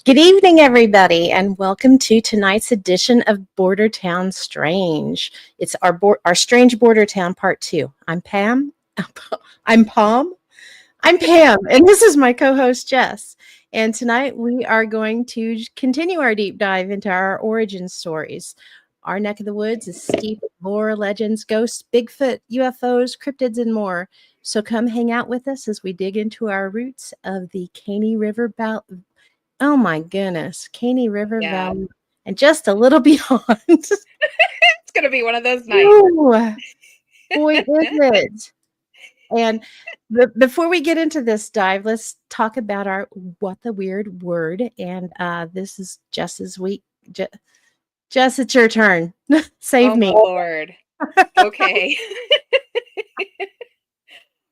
Good evening, everybody, and welcome to tonight's edition of Bordertown Strange. It's our Strange Bordertown Part 2. I'm Pam. I'm Palm. I'm Pam, and this is my co-host, Jess. And tonight we are going to continue our deep dive into our origin stories. Our neck of the woods is steeped with lore, legends, ghosts, Bigfoot, UFOs, cryptids, and more. So come hang out with us as we dig into our roots of the Caney River Valley. Oh my goodness, Caney River Yeah. Valley, and just a little beyond. It's gonna be one of those nights. Ooh, boy, is it. And before we get into this dive, let's talk about our What the Weird Word. And this is Jess's week. Jess, it's your turn. Save Oh me. my Lord. Okay.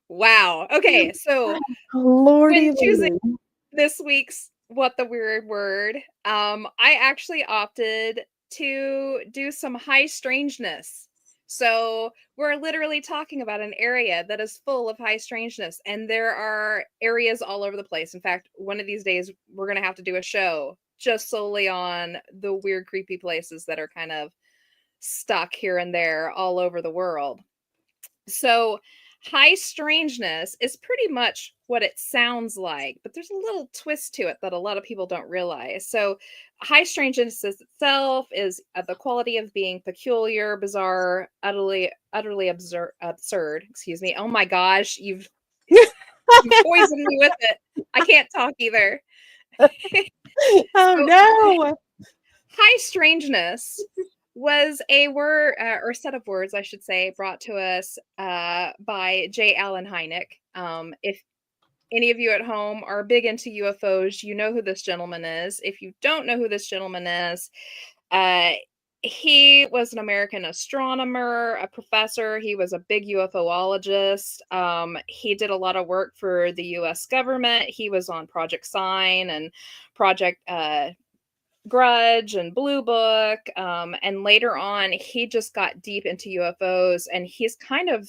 Wow. Okay, so Lordy, when choosing lordy. this week's What the Weird Word, I actually opted to do some high strangeness. So we're literally talking about an area that is full of high strangeness, and there are areas all over the place. In fact, one of these days we're gonna have to do a show just solely on the weird, creepy places that are kind of stuck here and there all over the world. So, high strangeness is pretty much what it sounds like, but there's a little twist to it that a lot of people don't realize. So, high strangeness itself is the quality of being peculiar, bizarre, utterly absurd. Excuse me. Oh my gosh, you've poisoned me with it. I can't talk either. Oh So, no. high strangeness was a word or set of words, I should say, brought to us by J. Allen Hynek. If any of you at home are big into UFOs, you know who this gentleman is. If you don't know who this gentleman is, uh, he was an American astronomer, a professor. He was a big UFOologist. He did a lot of work for the US government. He was on Project Sign and Project Grudge and Blue Book. And later on, he just got deep into UFOs, and he's kind of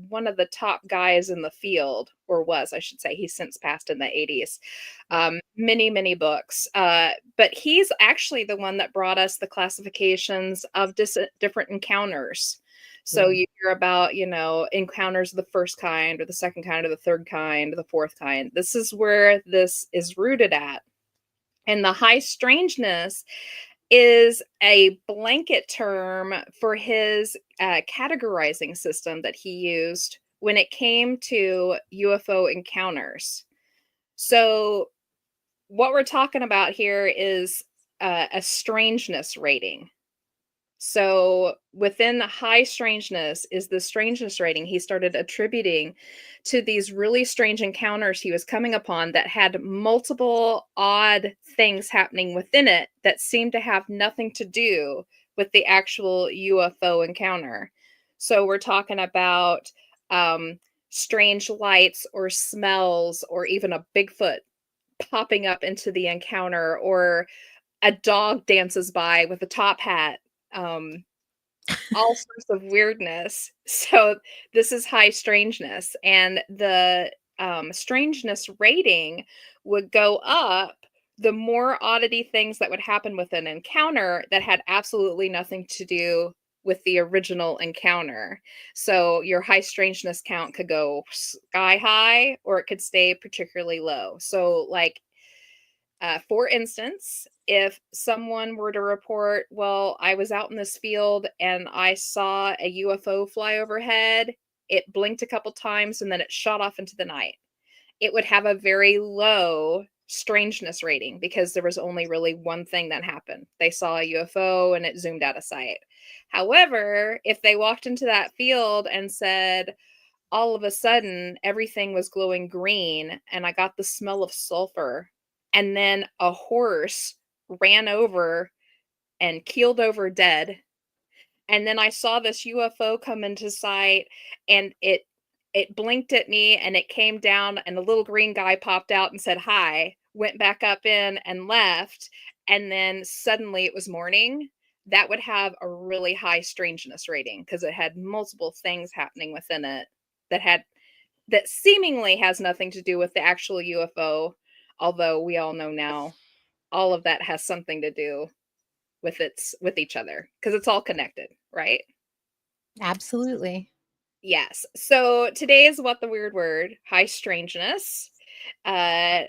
one of the top guys in the field, or was, I should say. He's since passed in the 80s. Many books. But he's actually the one that brought us the classifications of different encounters. So you hear about, encounters of the first kind, or the second kind, or the third kind, or the fourth kind. This is where this is rooted at. And the high strangeness is a blanket term for his categorizing system that he used when it came to UFO encounters. So, what we're talking about here is a strangeness rating. So within the high strangeness is the strangeness rating he started attributing to these really strange encounters he was coming upon that had multiple odd things happening within it that seemed to have nothing to do with the actual UFO encounter. So we're talking about strange lights or smells, or even a Bigfoot popping up into the encounter, or a dog dances by with a top hat. Um, all sorts of weirdness. So this is high strangeness, and the strangeness rating would go up the more oddity things that would happen with an encounter that had absolutely nothing to do with the original encounter. So your high strangeness count could go sky high, or it could stay particularly low. So like for instance, if someone were to report, well, I was out in this field and I saw a UFO fly overhead, it blinked a couple times and then it shot off into the night, it would have a very low strangeness rating because there was only really one thing that happened. They saw a UFO and it zoomed out of sight. However, if they walked into that field and said, all of a sudden everything was glowing green and I got the smell of sulfur, and then a horse ran over and keeled over dead, and then I saw this UFO come into sight, and it blinked at me and it came down and a little green guy popped out and said hi, went back up in and left, and then suddenly it was morning. That would have a really high strangeness rating because it had multiple things happening within it that seemingly has nothing to do with the actual UFO, although we all know now all of that has something to do with each other because it's all connected, right? Absolutely. Yes. So today is what the weird word, high strangeness. Uh,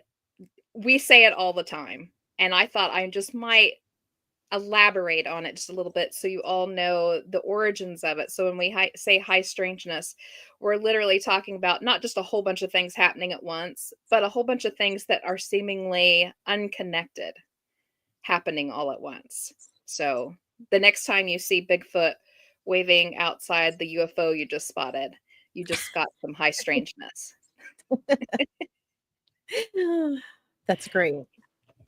we say it all the time, and I thought I just might elaborate on it just a little bit so you all know the origins of it. So when we say high strangeness, we're literally talking about not just a whole bunch of things happening at once, but a whole bunch of things that are seemingly unconnected happening all at once. So the next time you see Bigfoot waving outside the UFO you just spotted, you just got some high strangeness. That's great.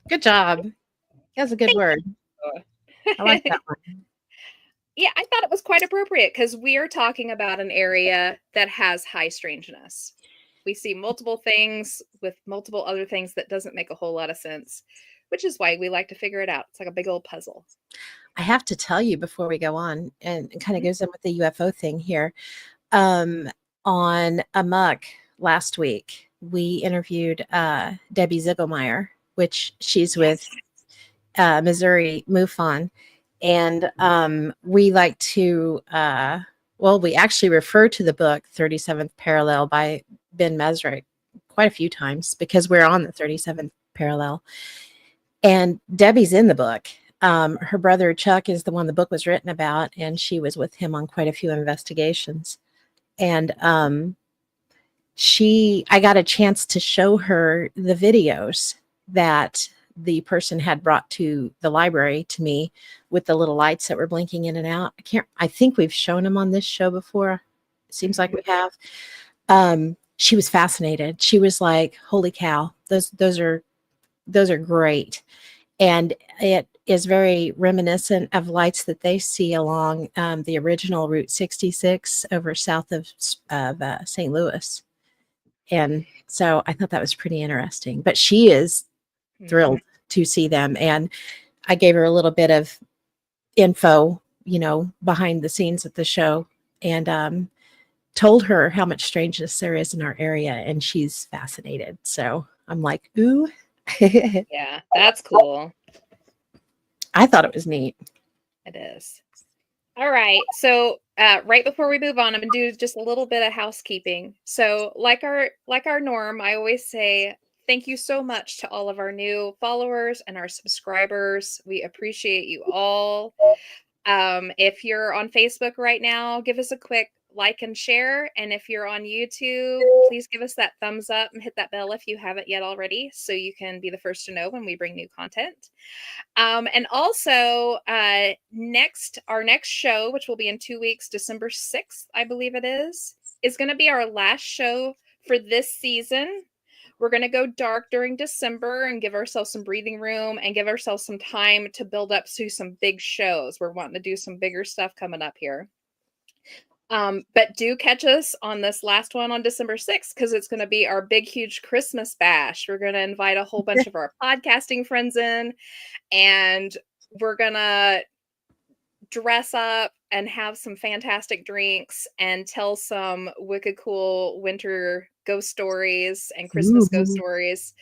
Good job. That's a good word. I like that one. Yeah, I thought it was quite appropriate because we are talking about an area that has high strangeness. We see multiple things with multiple other things that doesn't make a whole lot of sense, which is why we like to figure it out. It's like a big old puzzle. I have to tell you before we go on, and it kind of Mhm. goes in with the UFO thing here. Um, on Amok last week, we interviewed Debbie Ziegelmeyer, which she's with Yes. Missouri MUFON. And we like to, well, we actually refer to the book 37th Parallel by Ben Mesrick quite a few times because we're on the 37th parallel. And Debbie's in the book. Her brother Chuck is the one the book was written about, and she was with him on quite a few investigations. And I got a chance to show her the videos that the person had brought to the library to me with the little lights that were blinking in and out. I think we've shown them on this show before. It seems like we have. She was fascinated. She was like, holy cow, those are great. And it is very reminiscent of lights that they see along the original Route 66 over south of St. Louis. And so I thought that was pretty interesting. But she is thrilled to see them. And I gave her a little bit of info, behind the scenes at the show, and told her how much strangeness there is in our area. And she's fascinated. So I'm like, ooh. Yeah, that's cool. I thought it was neat. It is. All right. So right before we move on, I'm gonna do just a little bit of housekeeping. So like our norm, I always say thank you so much to all of our new followers and our subscribers. We appreciate you all. If you're on Facebook right now, give us a quick like and share. And if you're on YouTube, please give us that thumbs up and hit that bell if you haven't yet already, so you can be the first to know when we bring new content. And also, our next show, which will be in 2 weeks, December 6th, I believe it is going to be our last show for this season. We're going to go dark during December and give ourselves some breathing room and give ourselves some time to build up to some big shows. We're wanting to do some bigger stuff coming up here. But do catch us on this last one on December 6th because it's going to be our big, huge Christmas bash. We're going to invite a whole bunch of our podcasting friends in, and we're going to dress up and have some fantastic drinks and tell some wicked cool winter ghost stories and Christmas ghost stories,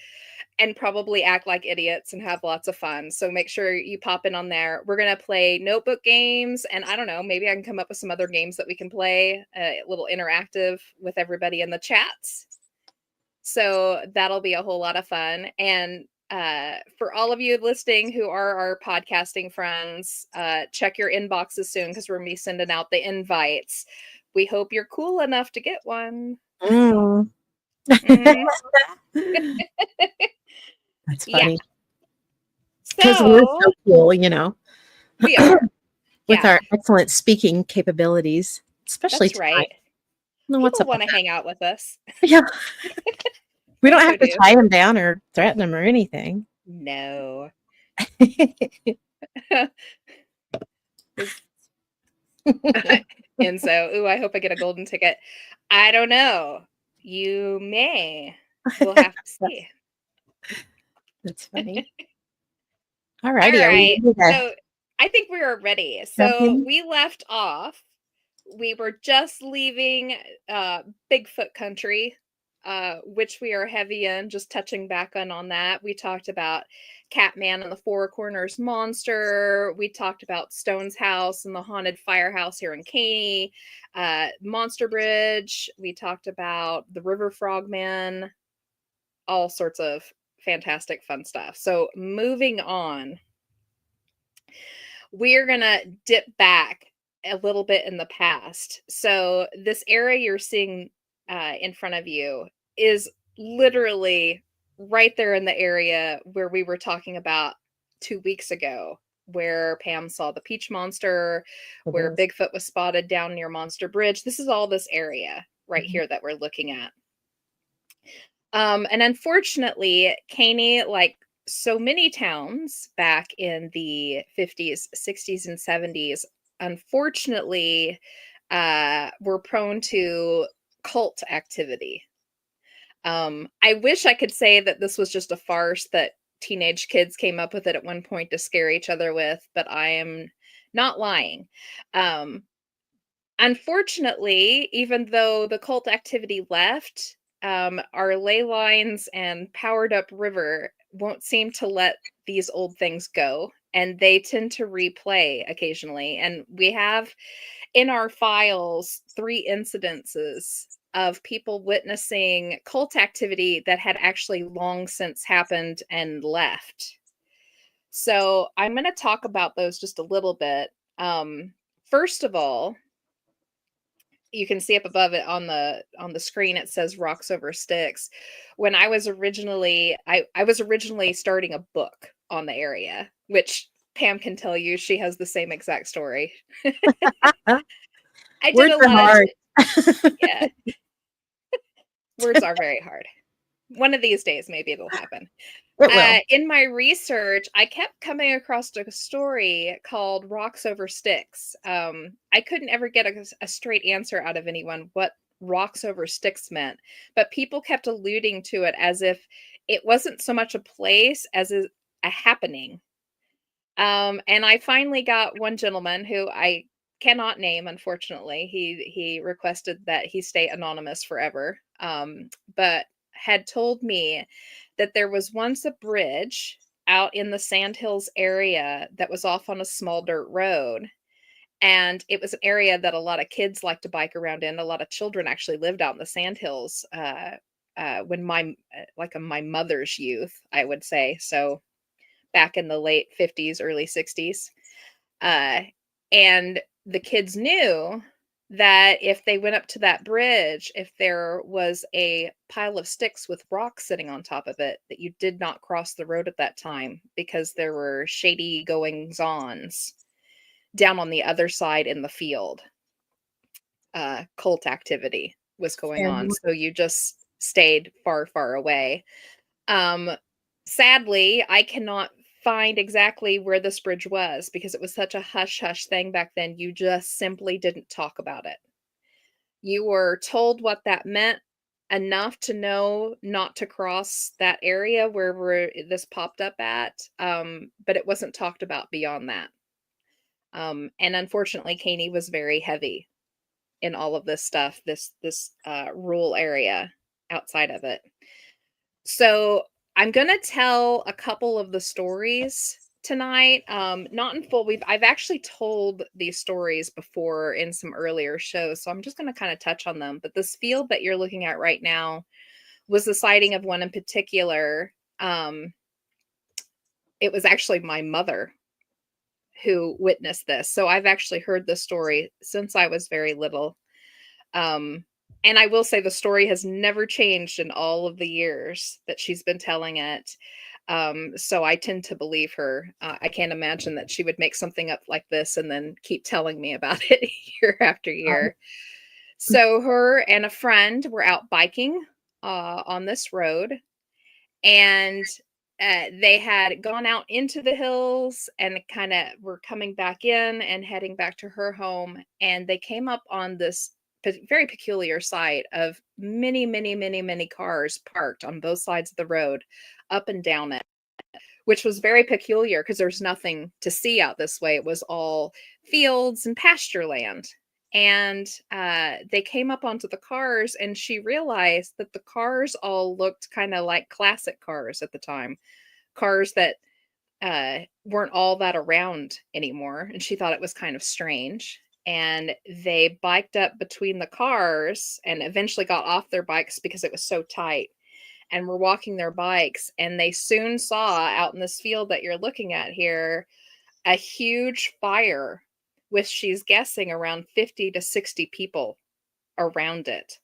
and probably act like idiots and have lots of fun. So make sure you pop in on there. We're going to play notebook games, and I don't know, maybe I can come up with some other games that we can play, a little interactive with everybody in the chats. So that'll be a whole lot of fun. And for all of you listening who are our podcasting friends, check your inboxes soon because we're going to be sending out the invites. We hope you're cool enough to get one. Mm. Mhm. That's Yeah. funny. Because we're So so cool, we are. with Yeah, our excellent speaking capabilities, especially that's tonight. right. No, what's People up with want to hang out with us. that? Yeah. We They don't so have to do. tie them down or threaten them or anything. No. And so, ooh, I hope I get a golden ticket. I don't know. You may. We'll have to see. That's funny. All All righty. Are we right. ready to So I think we are ready. jump So in? we left off. We were just leaving Bigfoot country. which we are heavy in, just touching back on that. We talked about Catman and the Four Corners Monster. We talked about Stone's House and the Haunted Firehouse here in Caney. Monster Bridge. We talked about the River Frogman. All sorts of fantastic fun stuff. So moving on, we're going to dip back a little bit in the past. So this area you're seeing in front of you is literally right there in the area where we were talking about 2 weeks ago, where Pam saw the peach monster, where Bigfoot was spotted down near Monster Bridge. This is all this area right here that we're looking at. And unfortunately, Caney, like so many towns back in the 50s, 60s, and 70s, unfortunately, were prone to cult activity. I wish I could say that this was just a farce that teenage kids came up with it at one point to scare each other with, but I am not lying. Unfortunately, even though the cult activity left, our ley lines and powered up river won't seem to let these old things go, and they tend to replay occasionally. And we have in our files 3 incidences of people witnessing cult activity that had actually long since happened and left. So I'm going to talk about those just a little bit. First of all, you can see up above it on the screen, it says Rocks Over Sticks. When I was originally, I was originally starting a book on the area, which Pam can tell you, she has the same exact story. I did Words a are lot hard. yeah. Words are very hard. One of these days, maybe it'll happen. It will. In my research, I kept coming across a story called Rocks Over Sticks. I couldn't ever get a straight answer out of anyone what Rocks Over Sticks meant, but people kept alluding to it as if it wasn't so much a place as a happening. And I finally got one gentleman who I cannot name, unfortunately. He requested that he stay anonymous forever, but had told me that there was once a bridge out in the Sandhills area that was off on a small dirt road. And it was an area that a lot of kids like to bike around in. A lot of children actually lived out in the Sandhills when my mother's youth, I would say. So back in the late 50s, early 60s. And the kids knew that if they went up to that bridge, if there was a pile of sticks with rocks sitting on top of it, that you did not cross the road at that time because there were shady goings-ons down on the other side in the field. Cult activity was going on. So you just stayed far, far away. Sadly, I cannot find exactly where this bridge was because it was such a hush-hush thing back then. You just simply didn't talk about it. You were told what that meant enough to know not to cross that area where this popped up at, but it wasn't talked about beyond that. And unfortunately, Caney was very heavy in all of this stuff, this rural area outside of it. So I'm gonna tell a couple of the stories tonight. Not in full. I've actually told these stories before in some earlier shows, so I'm just gonna kind of touch on them. But this field that you're looking at right now was the sighting of one in particular. It was actually my mother who witnessed this. So I've actually heard this story since I was very little. And I will say the story has never changed in all of the years that she's been telling it. So I tend to believe her. I can't imagine that she would make something up like this and then keep telling me about it year after year. So her and a friend were out biking on this road, and they had gone out into the hills and kind of were coming back in and heading back to her home. And they came up on this very peculiar sight of many, many, many, many cars parked on both sides of the road, up and down it, which was very peculiar because there's nothing to see out this way. It was all fields and pasture land. And they came up onto the cars, and she realized that the cars all looked kind of like classic cars at the time, cars that weren't all that around anymore. And she thought it was kind of strange. And they biked up between the cars and eventually got off their bikes because it was so tight, and were walking their bikes. And they soon saw out in this field that you're looking at here a huge fire with, she's guessing, around 50 to 60 people around it.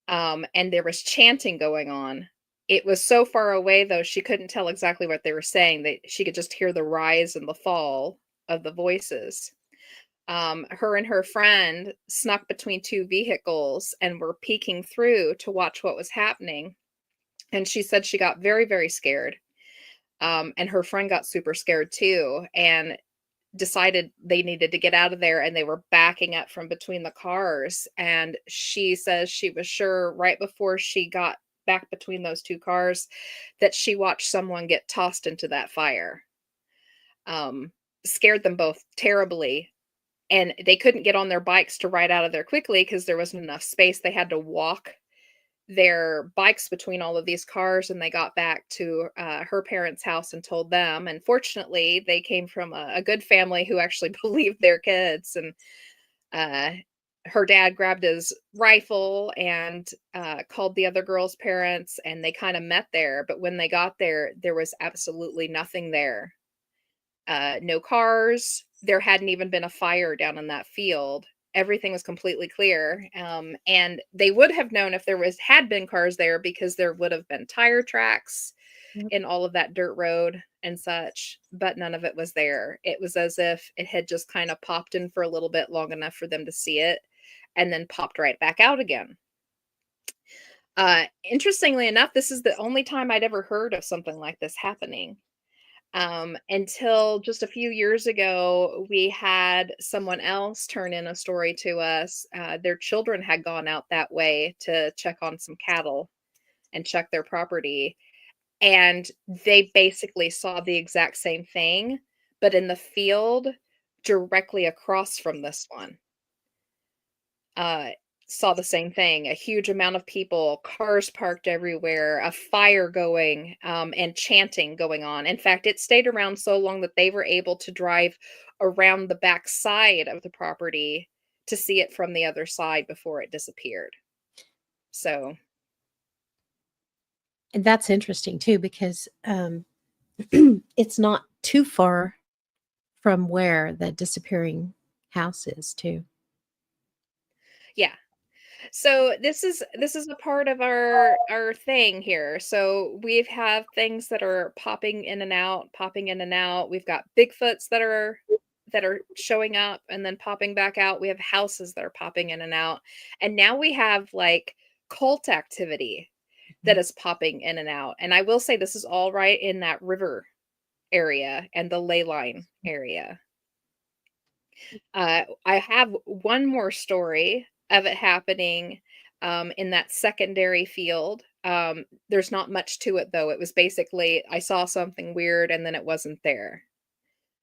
And there was chanting going on. It was so far away, though, she couldn't tell exactly what they were saying. She could just hear the rise and the fall of the voices. Her and her friend snuck between two vehicles and were peeking through to watch what was happening. And she said she got very, very scared. And her friend got super scared too, and decided they needed to get out of there, and they were backing up from between the cars. And she says she was sure right before she got back between those two cars that she watched someone get tossed into that fire. Scared them both terribly, and they couldn't get on their bikes to ride out of there quickly because there wasn't enough space. They had to walk their bikes between all of these cars, and they got back to her parents' house and told them. And fortunately, they came from a good family who actually believed their kids. And her dad grabbed his rifle and called the other girl's parents, and they kind of met there. But when they got there, there was absolutely nothing there. No cars. There hadn't even been a fire down in that field. Everything was completely clear. And they would have known if there had been cars there, because there would have been tire tracks in all of that dirt road and such, but none of it was there. It was as if it had just kind of popped in for a little bit, long enough for them to see it, and then popped right back out again. Interestingly enough, this is the only time I'd ever heard of something like this happening. Until just a few years ago, we had someone else turn in a story to us. Their children had gone out that way to check on some cattle and check their property. And they basically saw the exact same thing, but in the field directly across from this one. Saw the same thing, a huge amount of people, cars parked everywhere, a fire going, and chanting going on. In fact, it stayed around so long that they were able to drive around the back side of the property to see it from the other side before it disappeared. So, And that's interesting too, because it's not too far from where the disappearing house is too. yeah. So this is a part of our thing here. So we have things that are popping in and out, popping in and out. We've got Bigfoots that are showing up and then popping back out. We have houses that are popping in and out. And now we have like cult activity that is popping in and out. And I will say this is all right in that river area and the ley line area. I have one more story of it happening in that secondary field. There's not much to it, though. It was basically, I saw something weird and then it wasn't there.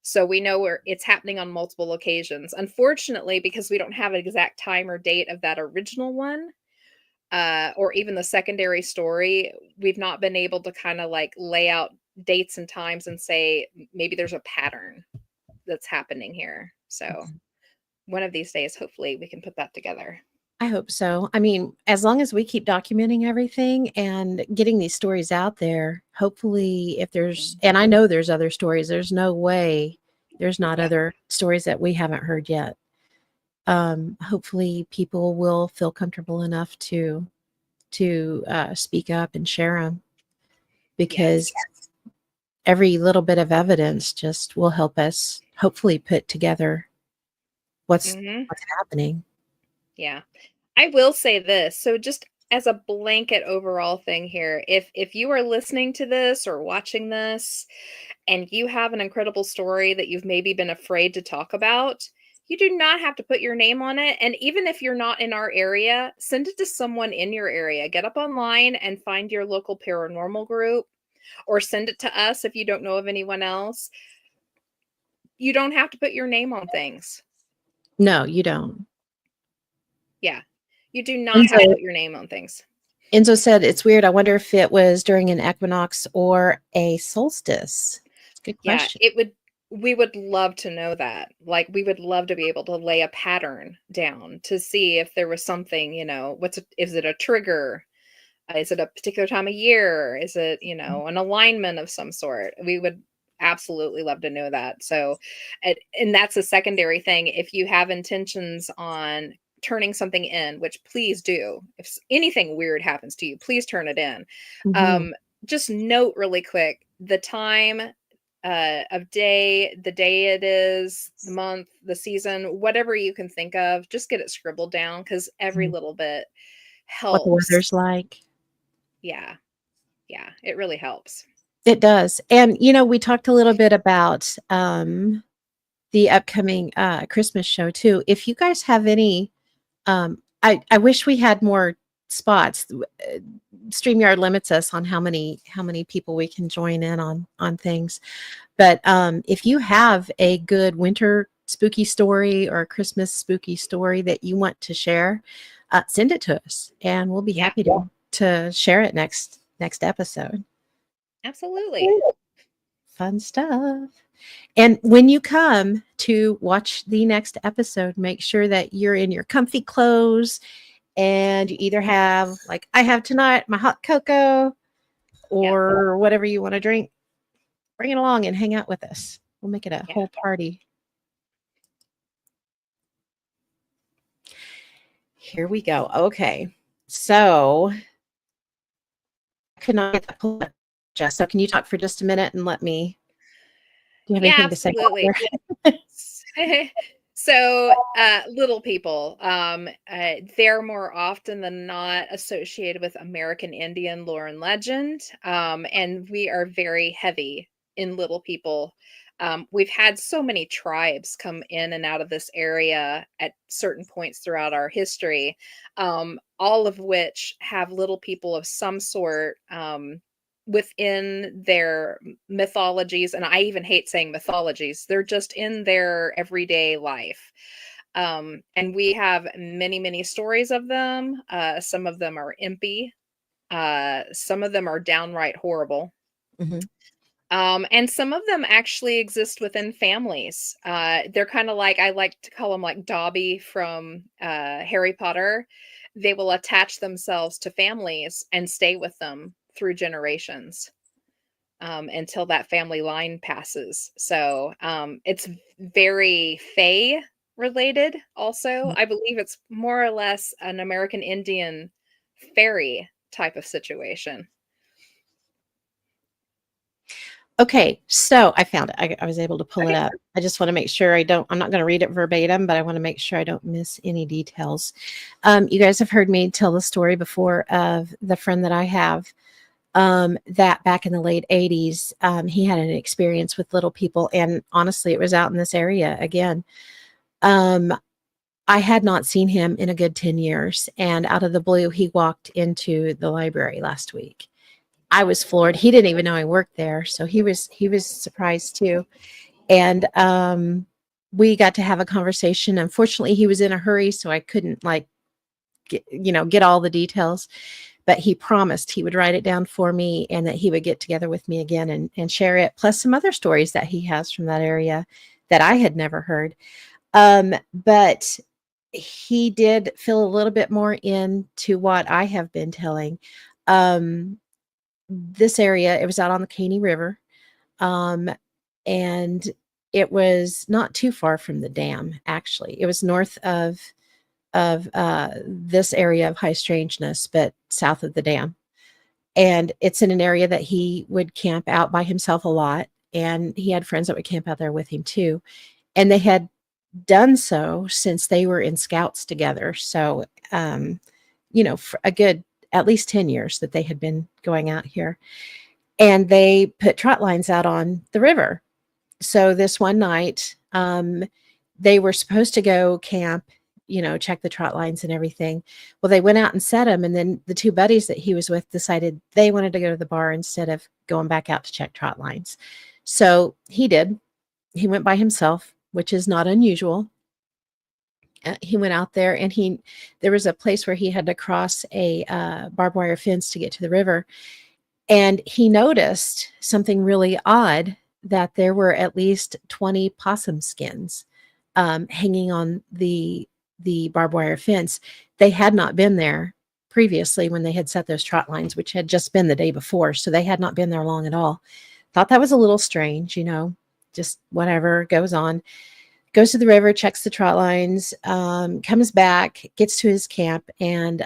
So we know where it's happening on multiple occasions. Unfortunately, because we don't have an exact time or date of that original one, or even the secondary story, we've not been able to kind of like lay out dates and times and say maybe there's a pattern that's happening here. So one of these days, hopefully we can put that together. I hope so. I mean, as long as we keep documenting everything and getting these stories out there, hopefully, if there's, and I know there's other stories, there's no way there's not other stories that we haven't heard yet. Hopefully, people will feel comfortable enough to speak up and share them, because every little bit of evidence just will help us hopefully put together what's happening. Yeah. I will say this. So just as a blanket overall thing here, if you are listening to this or watching this and you have an incredible story that you've maybe been afraid to talk about, you do not have to put your name on it. And even if you're not in our area, send it to someone in your area. Get up online and find your local paranormal group, or send it to us if you don't know of anyone else. You don't have to put your name on things. No, you don't. Yeah. You do not have to put your name on things. Enzo said it's weird. I wonder if it was during an equinox or a solstice. That's a good Yeah, question. we would love to know that. Like, we would love to be able to lay a pattern down to see if there was something, is it a trigger? Is it a particular time of year? Is it, an alignment of some sort? We would absolutely love to know that. So, and that's a secondary thing. If you have intentions on turning something in, which please do, if anything weird happens to you, please turn it in. Mhm. Just note really quick the time of day, the day it is, the month, the season, whatever you can think of, just get it scribbled down because every Mhm. little bit What the helps. weather's like. Yeah. Yeah, it really helps. It does. And, we talked a little bit about the upcoming Christmas show too. If you guys have any, I wish we had more spots. StreamYard limits us on how many people we can join in on things. But if you have a good winter spooky story or a Christmas spooky story that you want to share, send it to us, and we'll be Yeah, happy to share it next episode. absolutely. Fun stuff. And when you come to watch the next episode, make sure that you're in your comfy clothes and you either have, like I have tonight, my hot cocoa Yeah, or whatever you want to drink. Bring it along and hang out with us. We'll make it a yeah. whole party. Here we go. Okay. So I could not get that pulled up, Jess. So can you talk for just a minute and do you have Yeah, anything to say absolutely. here? So, little people, they're more often than not associated with American Indian lore and legend, and we are very heavy in little people. We've had so many tribes come in and out of this area at certain points throughout our history, all of which have little people of some sort, within their mythologies, and I even hate saying mythologies. They're just in their everyday life. And we have many, many stories of them. Some of them are impy. Some of them are downright horrible. Mhm. And some of them actually exist within families. They're kind of like, I like to call them like Dobby from Harry Potter. They will attach themselves to families and stay with them through generations, until that family line passes. So it's very Fae related, also. I believe it's more or less an American Indian fairy type of situation. Okay, so I found it. I was able to pull it Okay. up. I just want to make sure I'm not going to read it verbatim, but I want to make sure I don't miss any details. You guys have heard me tell the story before of the friend that I have, that back in the late 80s, he had an experience with little people. And honestly, it was out in this area again. Um, I had not seen him in a good 10 years. And out of the blue, he walked into the library last week. I was floored. He didn't even know I worked there, so he was surprised too. And we got to have a conversation. Unfortunately, he was in a hurry, so I couldn't get all the details. But he promised he would write it down for me and that he would get together with me again and share it, plus some other stories that he has from that area that I had never heard. But he did fill a little bit more into what I have been telling. Um, this area, it was out on the Caney River, um, and it was not too far from the dam. Actually, it was north of this area of high strangeness, but south of the dam. And it's in an area that he would camp out by himself a lot, and he had friends that would camp out there with him too. And they had done so since they were in scouts together. So, for a good at least 10 years that they had been going out here. And they put trot lines out on the river. So this one night, they were supposed to go camp, check the trot lines and everything. Well, they went out and set them, and then the two buddies that he was with decided they wanted to go to the bar instead of going back out to check trot lines. So he did. He went by himself, which is not unusual. he went out there, and there was a place where he had to cross a barbed wire fence to get to the river. And he noticed something really odd, that there were at least 20 possum skins hanging on the barbed wire fence. They had not been there previously when they had set those trot lines, which had just been the day before. So they had not been there long at all. Thought that was a little strange, just whatever goes on. Goes to the river, checks the trot lines, comes back, gets to his camp, and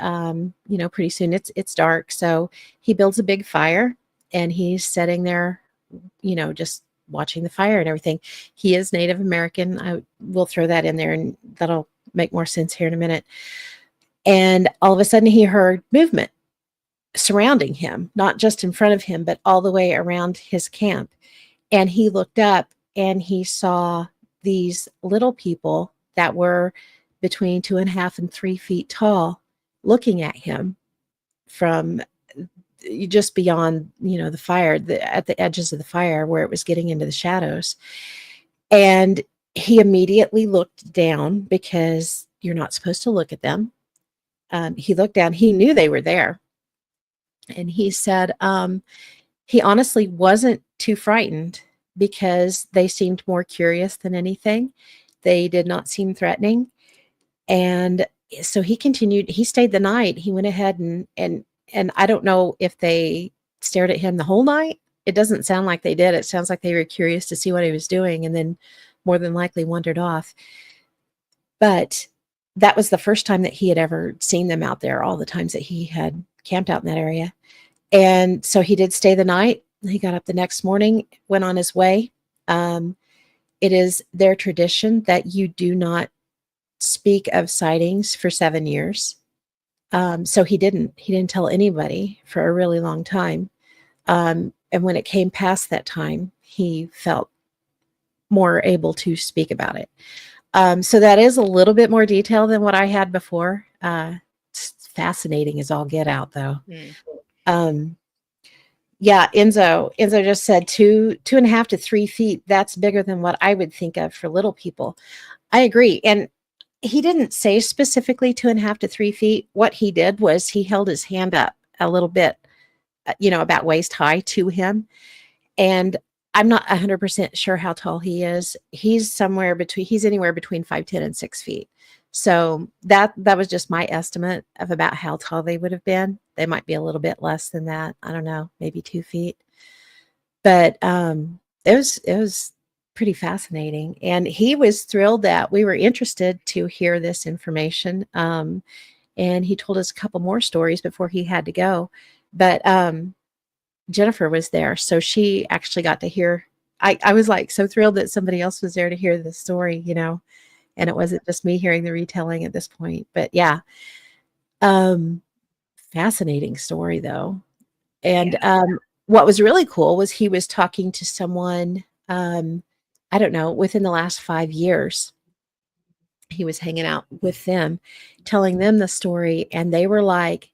pretty soon it's dark. So he builds a big fire, and he's sitting there, just watching the fire and everything. He is Native American. I will throw that in there, and that'll make more sense here in a minute. And all of a sudden, he heard movement surrounding him, not just in front of him, but all the way around his camp. And he looked up, and he saw these little people that were between 2.5 and 3 feet tall, looking at him from just beyond, the fire, at the edges of the fire where it was getting into the shadows. And he immediately looked down, because you're not supposed to look at them. He looked down. He knew they were there. And he said he honestly wasn't too frightened, because they seemed more curious than anything. They did not seem threatening. And so he continued. He stayed the night. He went ahead and I don't know if they stared at him the whole night. It doesn't sound like they did. It sounds like they were curious to see what he was doing, and then more than likely wandered off. But that was the first time that he had ever seen them out there, all the times that he had camped out in that area. And so he did stay the night. He got up the next morning, went on his way. It is their tradition that you do not speak of sightings for 7 years. So he didn't tell anybody for a really long time. And when it came past that time, he felt more able to speak about it. So that is a little bit more detail than what I had before. It's fascinating as all get out, though. Yeah, Enzo just said 2.5 to 3 feet. That's bigger than what I would think of for little people. I agree. And he didn't say specifically 2.5 to 3 feet. What he did was he held his hand up a little bit, about waist high to him. And I'm not 100% sure how tall he is. He's anywhere between 5'10" and 6 feet. So that was just my estimate of about how tall they would have been. They might be a little bit less than that. I don't know, maybe 2 feet. But it was pretty fascinating. And he was thrilled that we were interested to hear this information. And he told us a couple more stories before he had to go. But Jennifer was there, so she actually got to hear. I was like so thrilled that somebody else was there to hear the story, and it wasn't just me hearing the retelling at this point. But yeah, fascinating story though. And what was really cool was he was talking to someone, I don't know, within the last 5 years. He was hanging out with them, telling them the story, and they were like,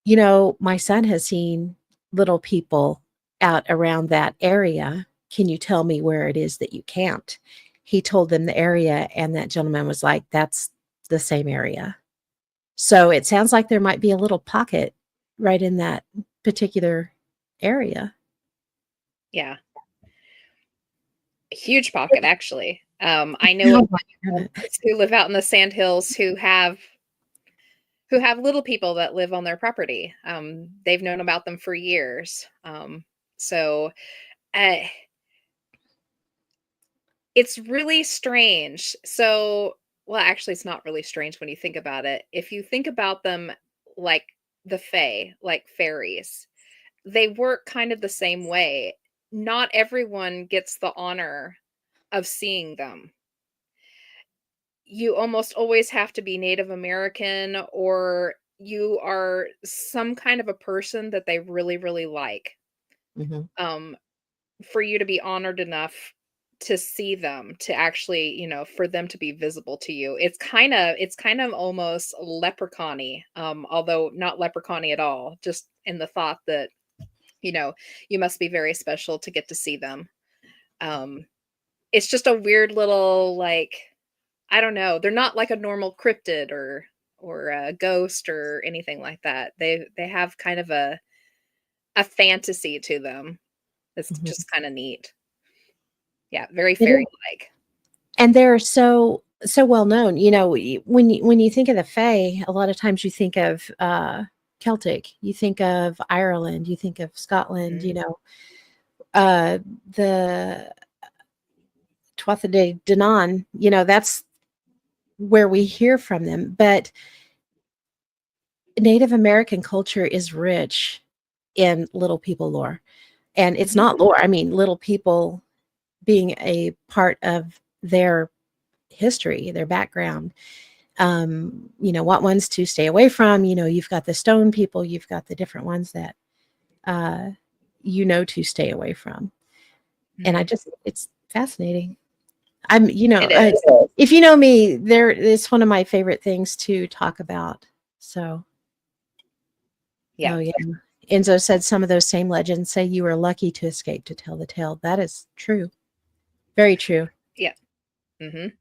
my son has seen little people out around that area. Can you tell me where it is that you camped? He told them the area, and that gentleman was like, that's the same area. So it sounds like there might be a little pocket right in that particular area. Yeah. A huge pocket, actually. I know who live out in the sandhills who have little people that live on their property. They've known about them for years. So it's really strange. So, well, actually, it's not really strange when you think about it. If you think about them like the Fae, like fairies, they work kind of the same way. Not everyone gets the honor of seeing them. You almost always have to be Native American, or you are some kind of a person that they really, really like, for you to be honored enough to see them, to actually, for them to be visible to you. It's kind of almost leprechaun-y, although not leprechaun-y at all, just in the thought that, you must be very special to get to see them. It's just a weird little, like, I don't know. They're not like a normal cryptid or a ghost or anything like that. They have kind of a fantasy to them. It's Mhm. just kind of neat. Yeah, very It is. fairy-like. And they're so well known. You know, when you think of the Fae, a lot of times you think of Celtic, you think of Ireland, you think of Scotland. You Mhm. know, the Tuatha De Danann. You know, that's where we hear from them. But Native American culture is rich in little people lore, and it's Mhm. not lore. I mean, little people being a part of their history, their background. You know, what ones to stay away from. You know, you've got the stone people, you've got the different ones that uh, to stay away from. And Mhm. it's fascinating. I'm, It is. if you know me, there it's one of my favorite things to talk about. So, Yeah. oh yeah. Enzo said some of those same legends say you were lucky to escape to tell the tale. That is true. Very true. Yeah. Mhm.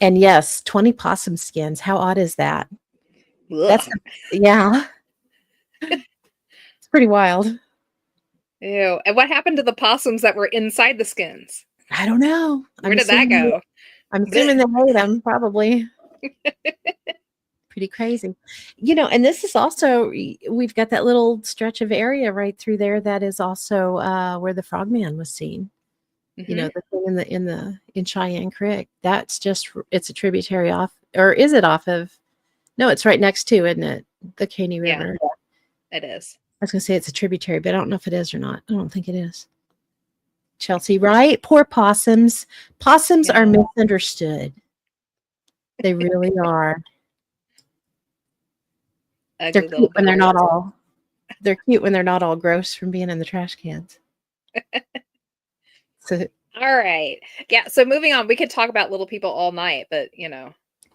And yes, 20 possum skins. How odd is that? That's, Ugh. yeah, it's pretty wild. Ew. And what happened to the possums that were inside the skins? I don't know. Where did that go? I'm Blech. assuming they ate them, probably. Pretty crazy. You know, and this is also we've got that little stretch of area right through there that is also where the frogman was seen. You know, Mhm. the thing in Cheyenne Creek. That's just it's a tributary off, or is it off of? No, it's right next to, isn't it? The Caney Yeah, River. it is. I was gonna say it's a tributary, but I don't know if it is or not. I don't think it is. Chelsea, right? Poor possums. Possums are Yeah. misunderstood. They really are. They're Ugly little cute when boys. they're cute when they're not all gross from being in the trash cans. So All right. Yeah, so moving on, we could talk about little people all night, but,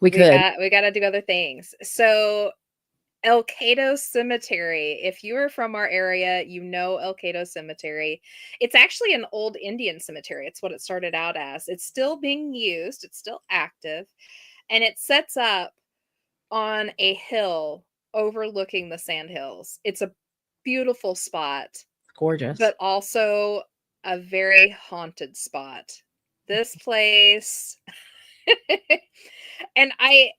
we could. we gotta do other things. So, El Cato Cemetery. If you are from our area, you know El Cato Cemetery. It's actually an old Indian cemetery. It's what it started out as. It's still being used, it's still active, and it sets up on a hill overlooking the sandhills. It's a beautiful spot, Gorgeous. but also a very haunted spot. This place and I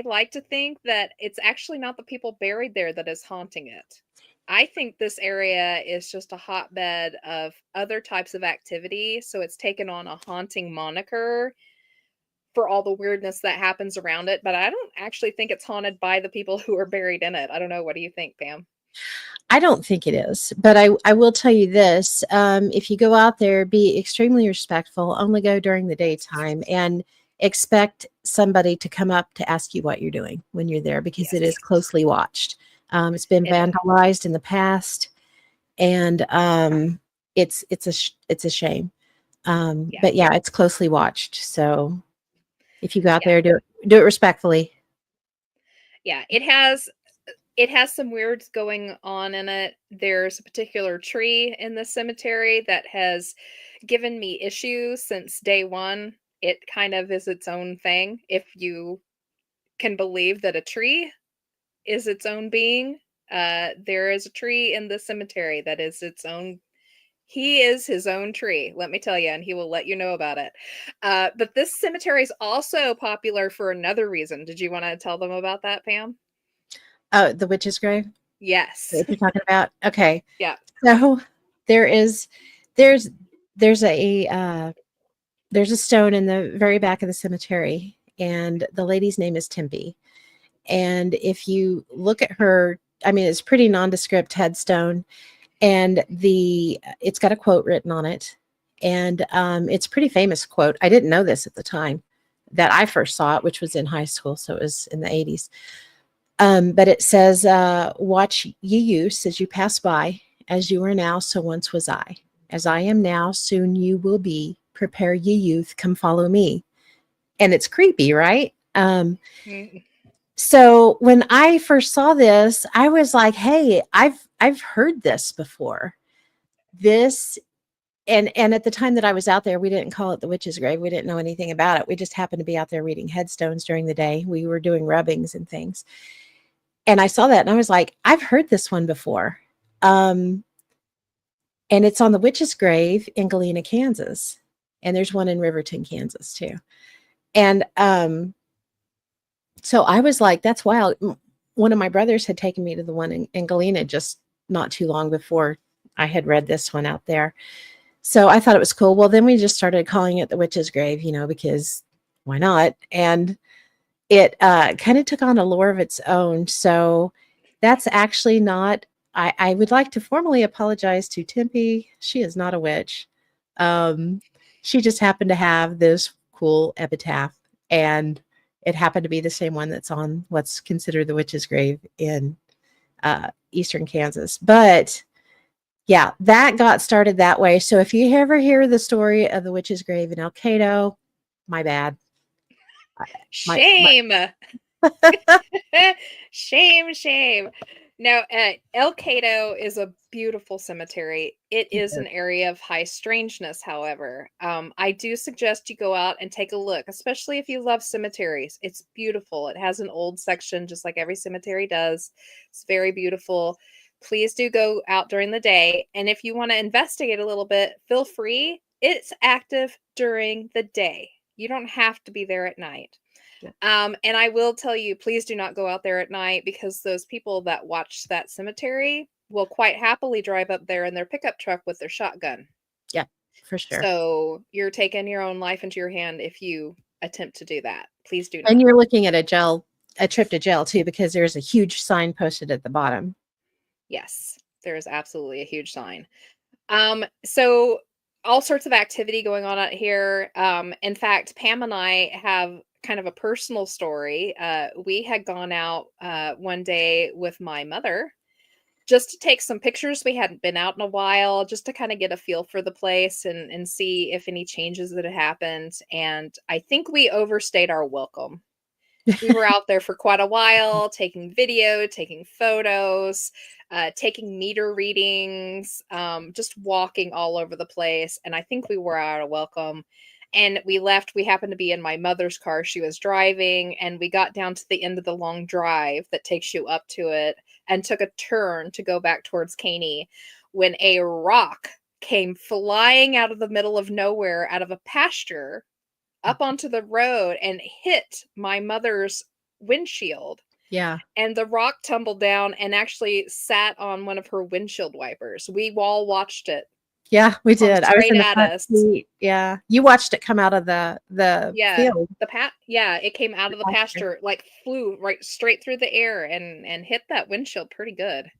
like to think that it's actually not the people buried there that is haunting it. I think this area is just a hotbed of other types of activity, so it's taken on a haunting moniker for all the weirdness that happens around it, but I don't actually think it's haunted by the people who are buried in it. I don't know, what do you think, Pam? I don't think it is, but I will tell you this. If you go out there, be extremely respectful, only go during the daytime, and expect somebody to come up to ask you what you're doing when you're there because it is Yes, closely watched. It's been it is. vandalized in the past, and it's a shame. Yeah, But yeah, it's closely watched. So if you go out yeah, there, do it respectfully. yeah. It has some weirds going on in it. There's a particular tree in the cemetery that has given me issues since day one. It kind of is its own thing. If you can believe that a tree is its own being, there is a tree in the cemetery that is its own. He is his own tree, let me tell you, and he will let you know about it. But this cemetery is also popular for another reason. Did you want to tell them about that, Pam? Oh, the witch's grave. Yes. What you're talking about? Okay. Yeah. So there is there's there's there's a stone in the very back of the cemetery, and the lady's name is Tempe. And if you look at her, I mean, it's pretty nondescript headstone, and it's got a quote written on it, and it's a pretty famous quote. I didn't know this at the time that I first saw it, which was in high school, so it was in the 80s. But it says, "Watch ye use as you pass by, as you are now, so once was I. As I am now, soon you will be. Prepare ye youth, come follow me." And it's creepy, right? Mm, So when I first saw this, I was like, "Hey, I've heard this before. This and at the time that I was out there, we didn't call it the witch's grave. We didn't know anything about it. We just happened to be out there reading headstones during the day. We were doing rubbings and things. And I saw that and I was like, I've heard this one before. And it's on the witch's grave in Galena, Kansas. And there's one in Riverton, Kansas too. And so I was like, that's wild. One of my brothers had taken me to the one in Galena just not too long before I had read this one out there. So I thought it was cool. Well, then we just started calling it the witch's grave, because why not? And it kind of took on a lore of its own. So that's actually not, I would like to formally apologize to Tempe. She is not a witch. She just happened to have this cool epitaph, and it happened to be the same one that's on what's considered the witch's grave in eastern Kansas. But yeah, that got started that way. So if you ever hear the story of the witch's grave in El Cato, my bad. Shame. Shame. Now, El Cato is a beautiful cemetery. It is an area of high strangeness, however. I do suggest you go out and take a look, especially if you love cemeteries. It's beautiful. It has an old section, just like every cemetery does. It's very beautiful. Please do go out during the day. And if you want to investigate a little bit, feel free. It's active during the day. You don't have to be there at night. And I will tell you, please do not go out there at night, because those people that watch that cemetery will quite happily drive up there in their pickup truck with their shotgun. Yeah, for sure. So you're taking your own life into your hand if you attempt to do that. Please do not. And you're looking at a trip to jail too, because there's a huge sign posted at the bottom. Yes, there is absolutely a huge sign. So all sorts of activity going on out here. In fact, Pam and I have kind of a personal story. We had gone out one day with my mother just to take some pictures. We hadn't been out in a while, just to kind of get a feel for the place and see if any changes that had happened. And I think we overstayed our welcome. We were out there for quite a while, taking video, taking photos, taking meter readings, just walking all over the place. And I think we were out of welcome. And we left. We happened to be in my mother's car. She was driving, and we got down to the end of the long drive that takes you up to it, and took a turn to go back towards Caney, when a rock came flying out of the middle of nowhere, out of a pasture, up onto the road and hit my mother's windshield. Yeah. And the rock tumbled down and actually sat on one of her windshield wipers. We all watched it. Yeah, we did. I was in the Straight at front us. seat. Yeah. You watched it come out of the field. It came out of the pasture, like flew right straight through the air and hit that windshield pretty good.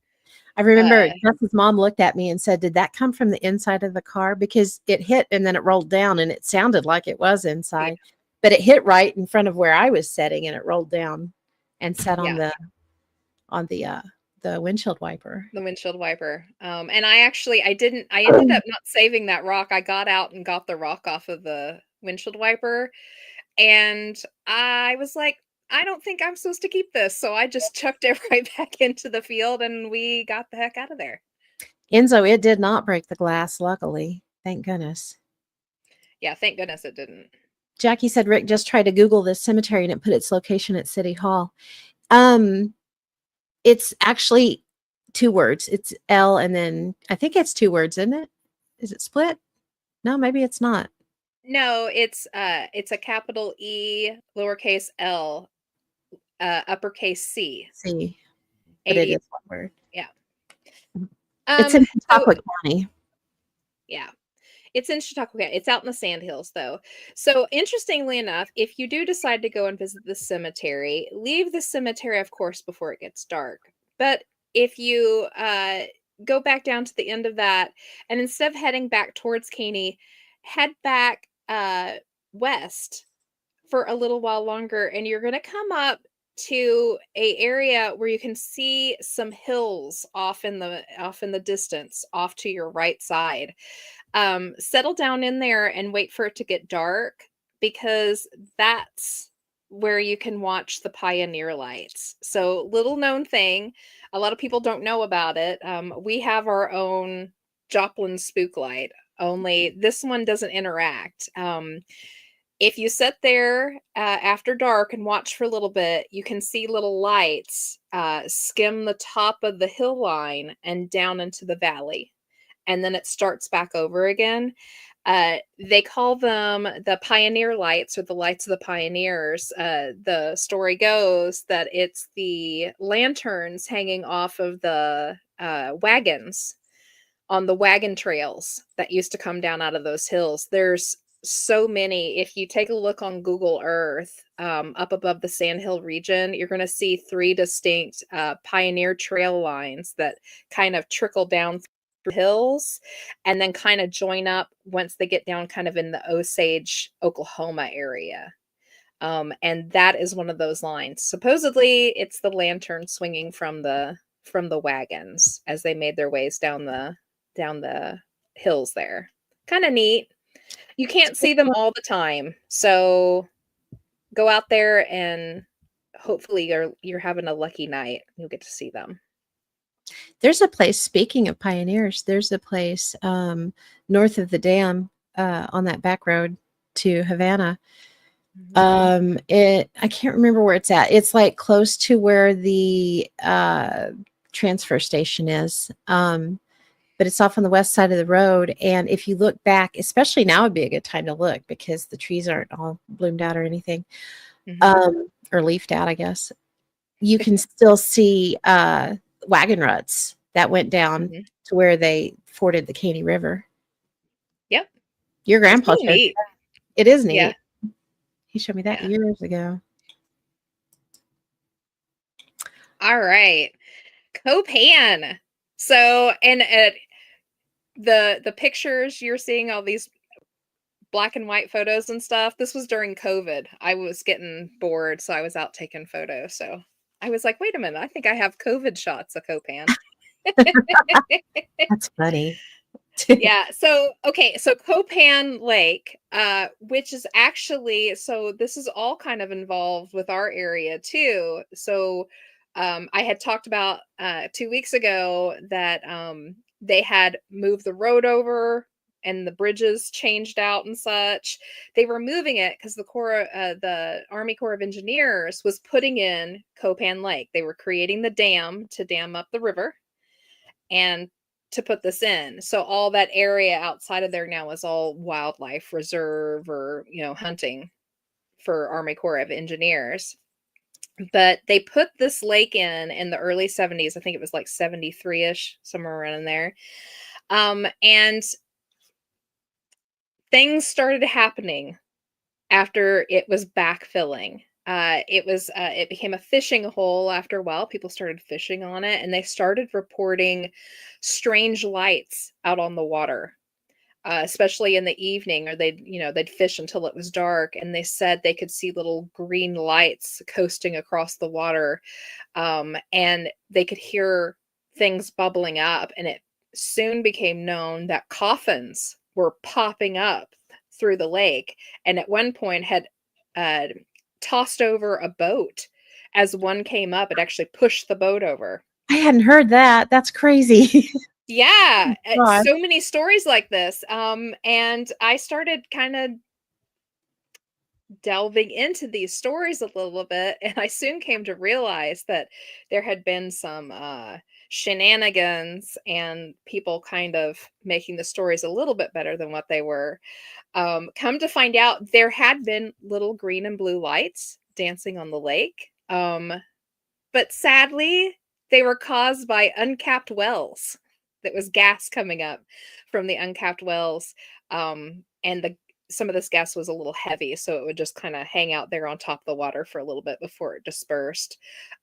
I remember Jess's mom looked at me and said, "Did that come from the inside of the car?" Because it hit and then it rolled down, and it sounded like it was inside, but it hit right in front of where I was sitting, and it rolled down and sat on the windshield wiper. The windshield wiper. And I ended up not saving that rock. I got out and got the rock off of the windshield wiper, and I was like, I don't think I'm supposed to keep this. So I just chucked it right back into the field, and we got the heck out of there. Enzo, it did not break the glass, luckily. Thank goodness. Yeah, thank goodness it didn't. Jackie said Rick just tried to Google this cemetery and it put its location at City Hall. It's actually 2 words. It's L, and then I think it's 2 words, isn't it? Is it split? No, maybe it's not. No, it's a capital E, lowercase L, uppercase C. C. But it is 1 word. Yeah. It's in Chautauqua County. Yeah. It's in Chautauqua County. It's out in the Sandhills, though. So, interestingly enough, if you do decide to go and visit the cemetery, leave the cemetery, of course, before it gets dark. But if you go back down to the end of that, and instead of heading back towards Caney, head back west for a little while longer, and you're going to come up to a area where you can see some hills off in the distance, off to your right side. Settle down in there and wait for it to get dark, because that's where you can watch the pioneer lights. So, little known thing, a lot of people don't know about it. We have our own Joplin spook light. only this one doesn't interact. If you sit there after dark and watch for a little bit, you can see little lights skim the top of the hill line and down into the valley. And then it starts back over again. They call them the pioneer lights, or the lights of the pioneers. The story goes that it's the lanterns hanging off of the wagons on the wagon trails that used to come down out of those hills. There's so many. If you take a look on Google Earth, up above the Sandhill region, you're going to see 3 distinct pioneer trail lines that kind of trickle down hills and then kind of join up once they get down kind of in the Osage, Oklahoma area. And that is one of those lines. Supposedly it's the lantern swinging from the wagons as they made their ways down the hills there. Kind of neat. You can't see them all the time. So go out there and hopefully you're having a lucky night. You'll get to see them. There's a place, speaking of pioneers, there's a place north of the dam on that back road to Havana. I can't remember where it's at. It's like close to where the transfer station is. But it's off on the west side of the road. And if you look back, especially now would be a good time to look because the trees aren't all bloomed out or anything, or leafed out, I guess. You can still see wagon ruts that went down to where they forded the Caney River. Yep. Your grandpa showed me that. It is neat. Yeah. He showed me that years ago. All right. Copan. So, and the pictures you're seeing, all these black and white photos and stuff, this was during COVID. I was getting bored, so I was out taking photos. So I was like, wait a minute, I think I have COVID shots of Copan. That's funny. Yeah. So, okay. So Copan Lake, which is actually, so this is all kind of involved with our area too. So, I had talked about 2 weeks ago that they had moved the road over and the bridges changed out and such. They were moving it because the Army Corps of Engineers was putting in Copan Lake. They were creating the dam to dam up the river and to put this in. So all that area outside of there now is all wildlife reserve or, hunting for Army Corps of Engineers. But they put this lake in the early 70s. I think it was like 73-ish, somewhere around in there. And things started happening after it was backfilling. It became a fishing hole after a while. People started fishing on it, and they started reporting strange lights out on the water, especially in the evening, or they'd fish until it was dark, and they said they could see little green lights coasting across the water, and they could hear things bubbling up, and it soon became known that coffins were popping up through the lake, and at one point had tossed over a boat. As one came up, it actually pushed the boat over. I hadn't heard that. That's crazy. Yeah, Oh, so many stories like this. And I started kind of delving into these stories a little bit, and I soon came to realize that there had been some shenanigans and people kind of making the stories a little bit better than what they were. Come to find out, there had been little green and blue lights dancing on the lake. But sadly, they were caused by uncapped wells. That was gas coming up from the uncapped wells. And some of this gas was a little heavy, so it would just kind of hang out there on top of the water for a little bit before it dispersed.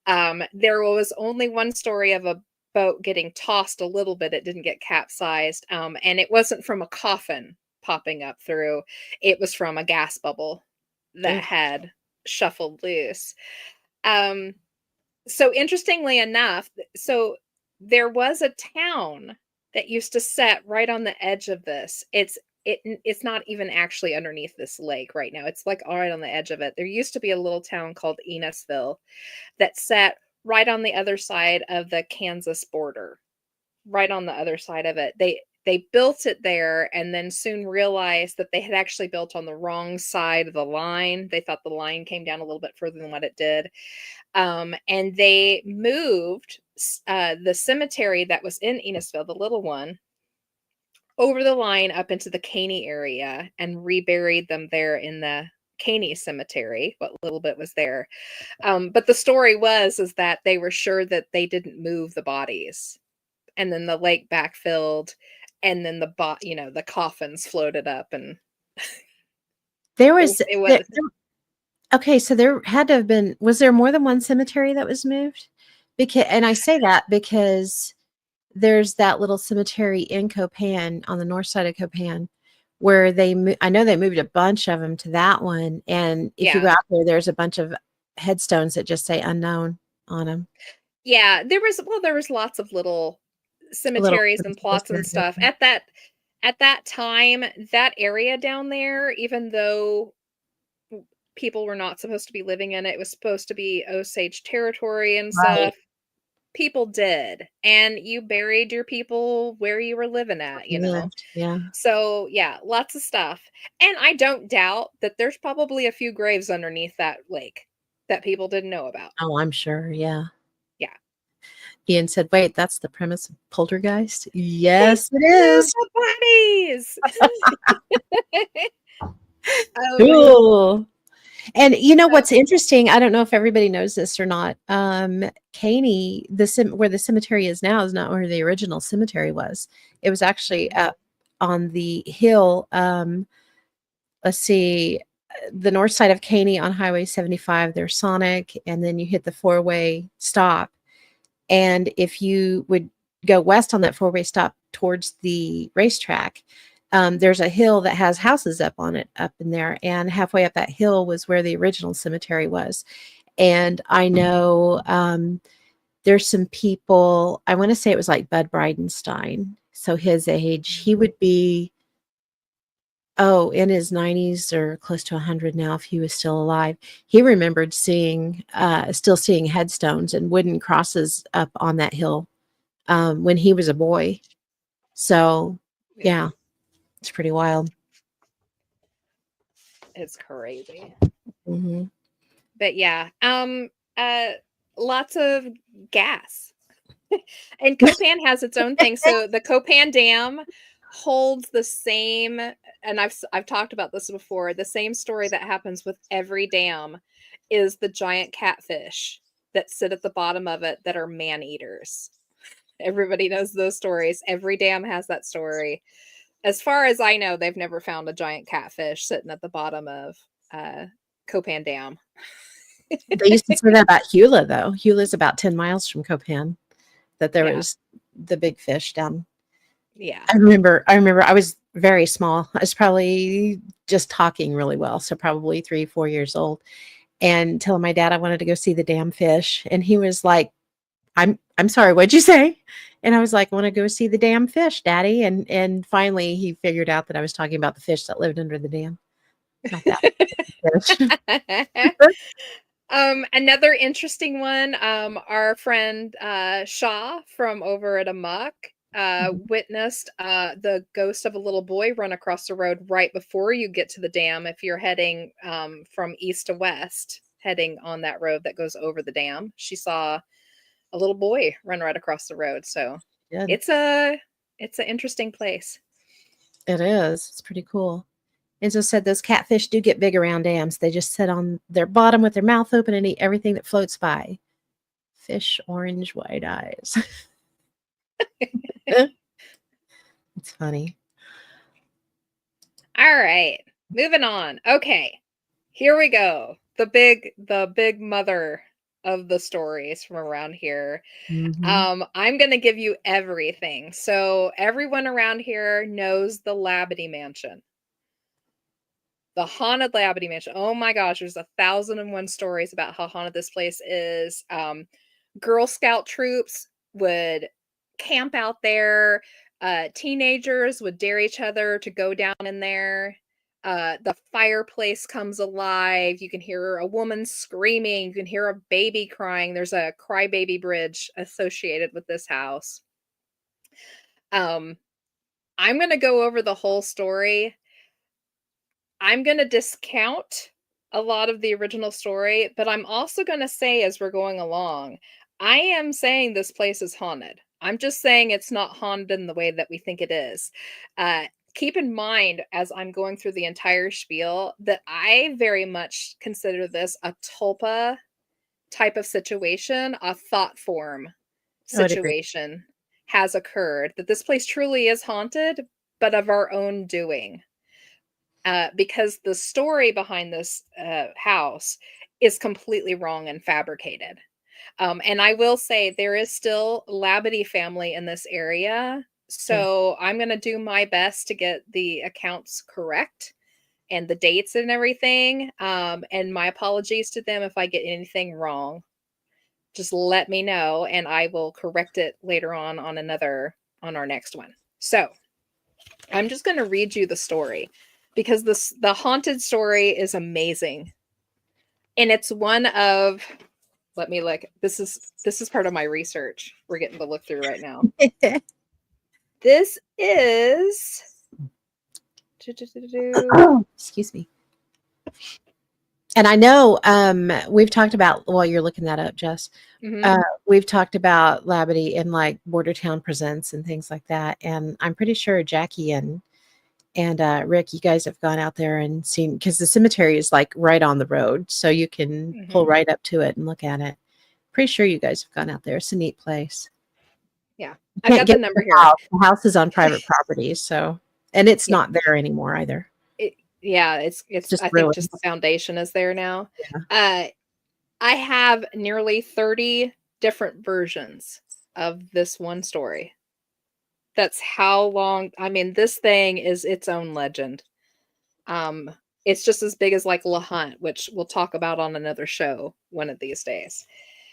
There was only one story of a boat getting tossed a little bit. It didn't get capsized. And it wasn't from a coffin popping up through. It was from a gas bubble that had shuffled loose. So interestingly enough, so there was a town that used to set right on the edge of this. It's not even actually underneath this lake right now. It's like all right on the edge of it. There used to be a little town called Enosville that sat right on the other side of the Kansas border. Right on the other side of it. they built it there and then soon realized that they had actually built on the wrong side of the line. They thought the line came down a little bit further than what it did. And they moved the cemetery that was in Enosville, the little one, over the line up into the Caney area and reburied them there in the Caney cemetery, what little bit was there. But the story is that they were sure that they didn't move the bodies, and then the lake backfilled, and then the coffins floated up, and There was it was okay, so there had to have been, was there more than one cemetery that was moved? Because, and I say that because there's that little cemetery in Copan on the north side of Copan where I know they moved a bunch of them to that one. And if you go yeah. out there, there's a bunch of headstones that just say unknown on them. Yeah, there was lots of little A little cemeteries and plots and stuff. At that time, that area down there, even though people were not supposed to be living in it, it was supposed to be Osage territory and right. stuff. People did, and you buried your people where you were living at, you know. Lived. Yeah. So, yeah, lots of stuff. And I don't doubt that there's probably a few graves underneath that lake that people didn't know about. Oh, I'm sure. Yeah. Yeah. Ian said, wait, that's the premise of Poltergeist? They Yes, it moved is. the bodies. Um, Cool. And you know what's interesting? I don't know if everybody knows this or not. Caney, where the cemetery is now, is not where the original cemetery was. It was actually up on the hill. Let's see, the north side of Caney on Highway 75. There's Sonic, and then you hit the four-way stop. And if you would go west on that four-way stop towards the racetrack, there's a hill that has houses up on it, up in there. And halfway up that hill was where the original cemetery was. And I know there's some people, I want to say it was like Bud Bridenstine. So his age, he would be, in his 90s or close to 100 now, if he was still alive. He remembered still seeing headstones and wooden crosses up on that hill when he was a boy. So, yeah, it's pretty wild. It's crazy. Mm-hmm. But yeah, lots of gas. And Copan has its own thing. So the Copan Dam holds the same, and I've talked about this before, the same story that happens with every dam is the giant catfish that sit at the bottom of it that are man-eaters. Everybody knows those stories. Every dam has that story. As far as I know, they've never found a giant catfish sitting at the bottom of Copan Dam. They used to say that about Hula, though. Hula's about 10 miles from Copan, that there was the big fish down. Yeah. I remember I was very small. I was probably just talking really well. So probably 3, 4 years old, and telling my dad I wanted to go see the damn fish. And he was like, I'm sorry, what'd you say? And I was like, I want to go see the damn fish, Daddy. And finally he figured out that I was talking about the fish that lived under the dam. Not that fish. Another interesting one, our friend Shaw from over at Amok witnessed the ghost of a little boy run across the road right before you get to the dam if you're heading from east to west, heading on that road that goes over the dam. She saw a little boy run right across the road. So Good. it's an interesting place. It is. It's pretty cool. Enzo said those catfish do get big around dams. They just sit on their bottom with their mouth open and eat everything that floats by. Fish, orange, white eyes. It's funny. All right, moving on. Okay, here we go. The big mother of the stories from around here. Mm-hmm. I'm gonna give you everything. So everyone around here knows the Labadee Mansion. The haunted Labadee Mansion. Oh my gosh, there's 1,001 stories about how haunted this place is. Girl Scout troops would camp out there. Teenagers would dare each other to go down in there. The fireplace comes alive. You can hear a woman screaming. You can hear a baby crying. There's a crybaby bridge associated with this house. I'm going to go over the whole story. I'm going to discount a lot of the original story, but I'm also going to say as we're going along, I am saying this place is haunted. I'm just saying it's not haunted in the way that we think it is. Uh, Keep in mind, as I'm going through the entire spiel, that I very much consider this a tulpa type of situation, a thought form I would agree. situation has occurred, that this place truly is haunted, but of our own doing. Because the story behind this house is completely wrong and fabricated. And I will say there is still Labadee family in this area. Okay. So I'm going to do my best to get the accounts correct and the dates and everything. And my apologies to them if I get anything wrong. Just let me know and I will correct it later on on our next one. So I'm just going to read you the story because the haunted story is amazing. And it's one of let me look. This is part of my research we're getting to look through right now. This is Excuse me. And I know we've talked about while you're looking that up, Jess. Mhm. We've talked about Labadee and like Bordertown Presents and things like that. And I'm pretty sure Jackie and Rick, you guys have gone out there and seen because the cemetery is like right on the road, so you can pull Mhm. right up to it and look at it. Pretty sure you guys have gone out there. It's a neat place. Yeah. You I've can't got the get to number the here. house. The house is on private property, so and it's Yeah. not there anymore either. Yeah, It's it's just I think just the ruins. foundation is there now. Yeah. Uh I have nearly 30 different versions of this one story. That's how long I mean, this thing is its own legend. Um, it's just as big as like La Hunt, which we'll talk about on another show one of these days.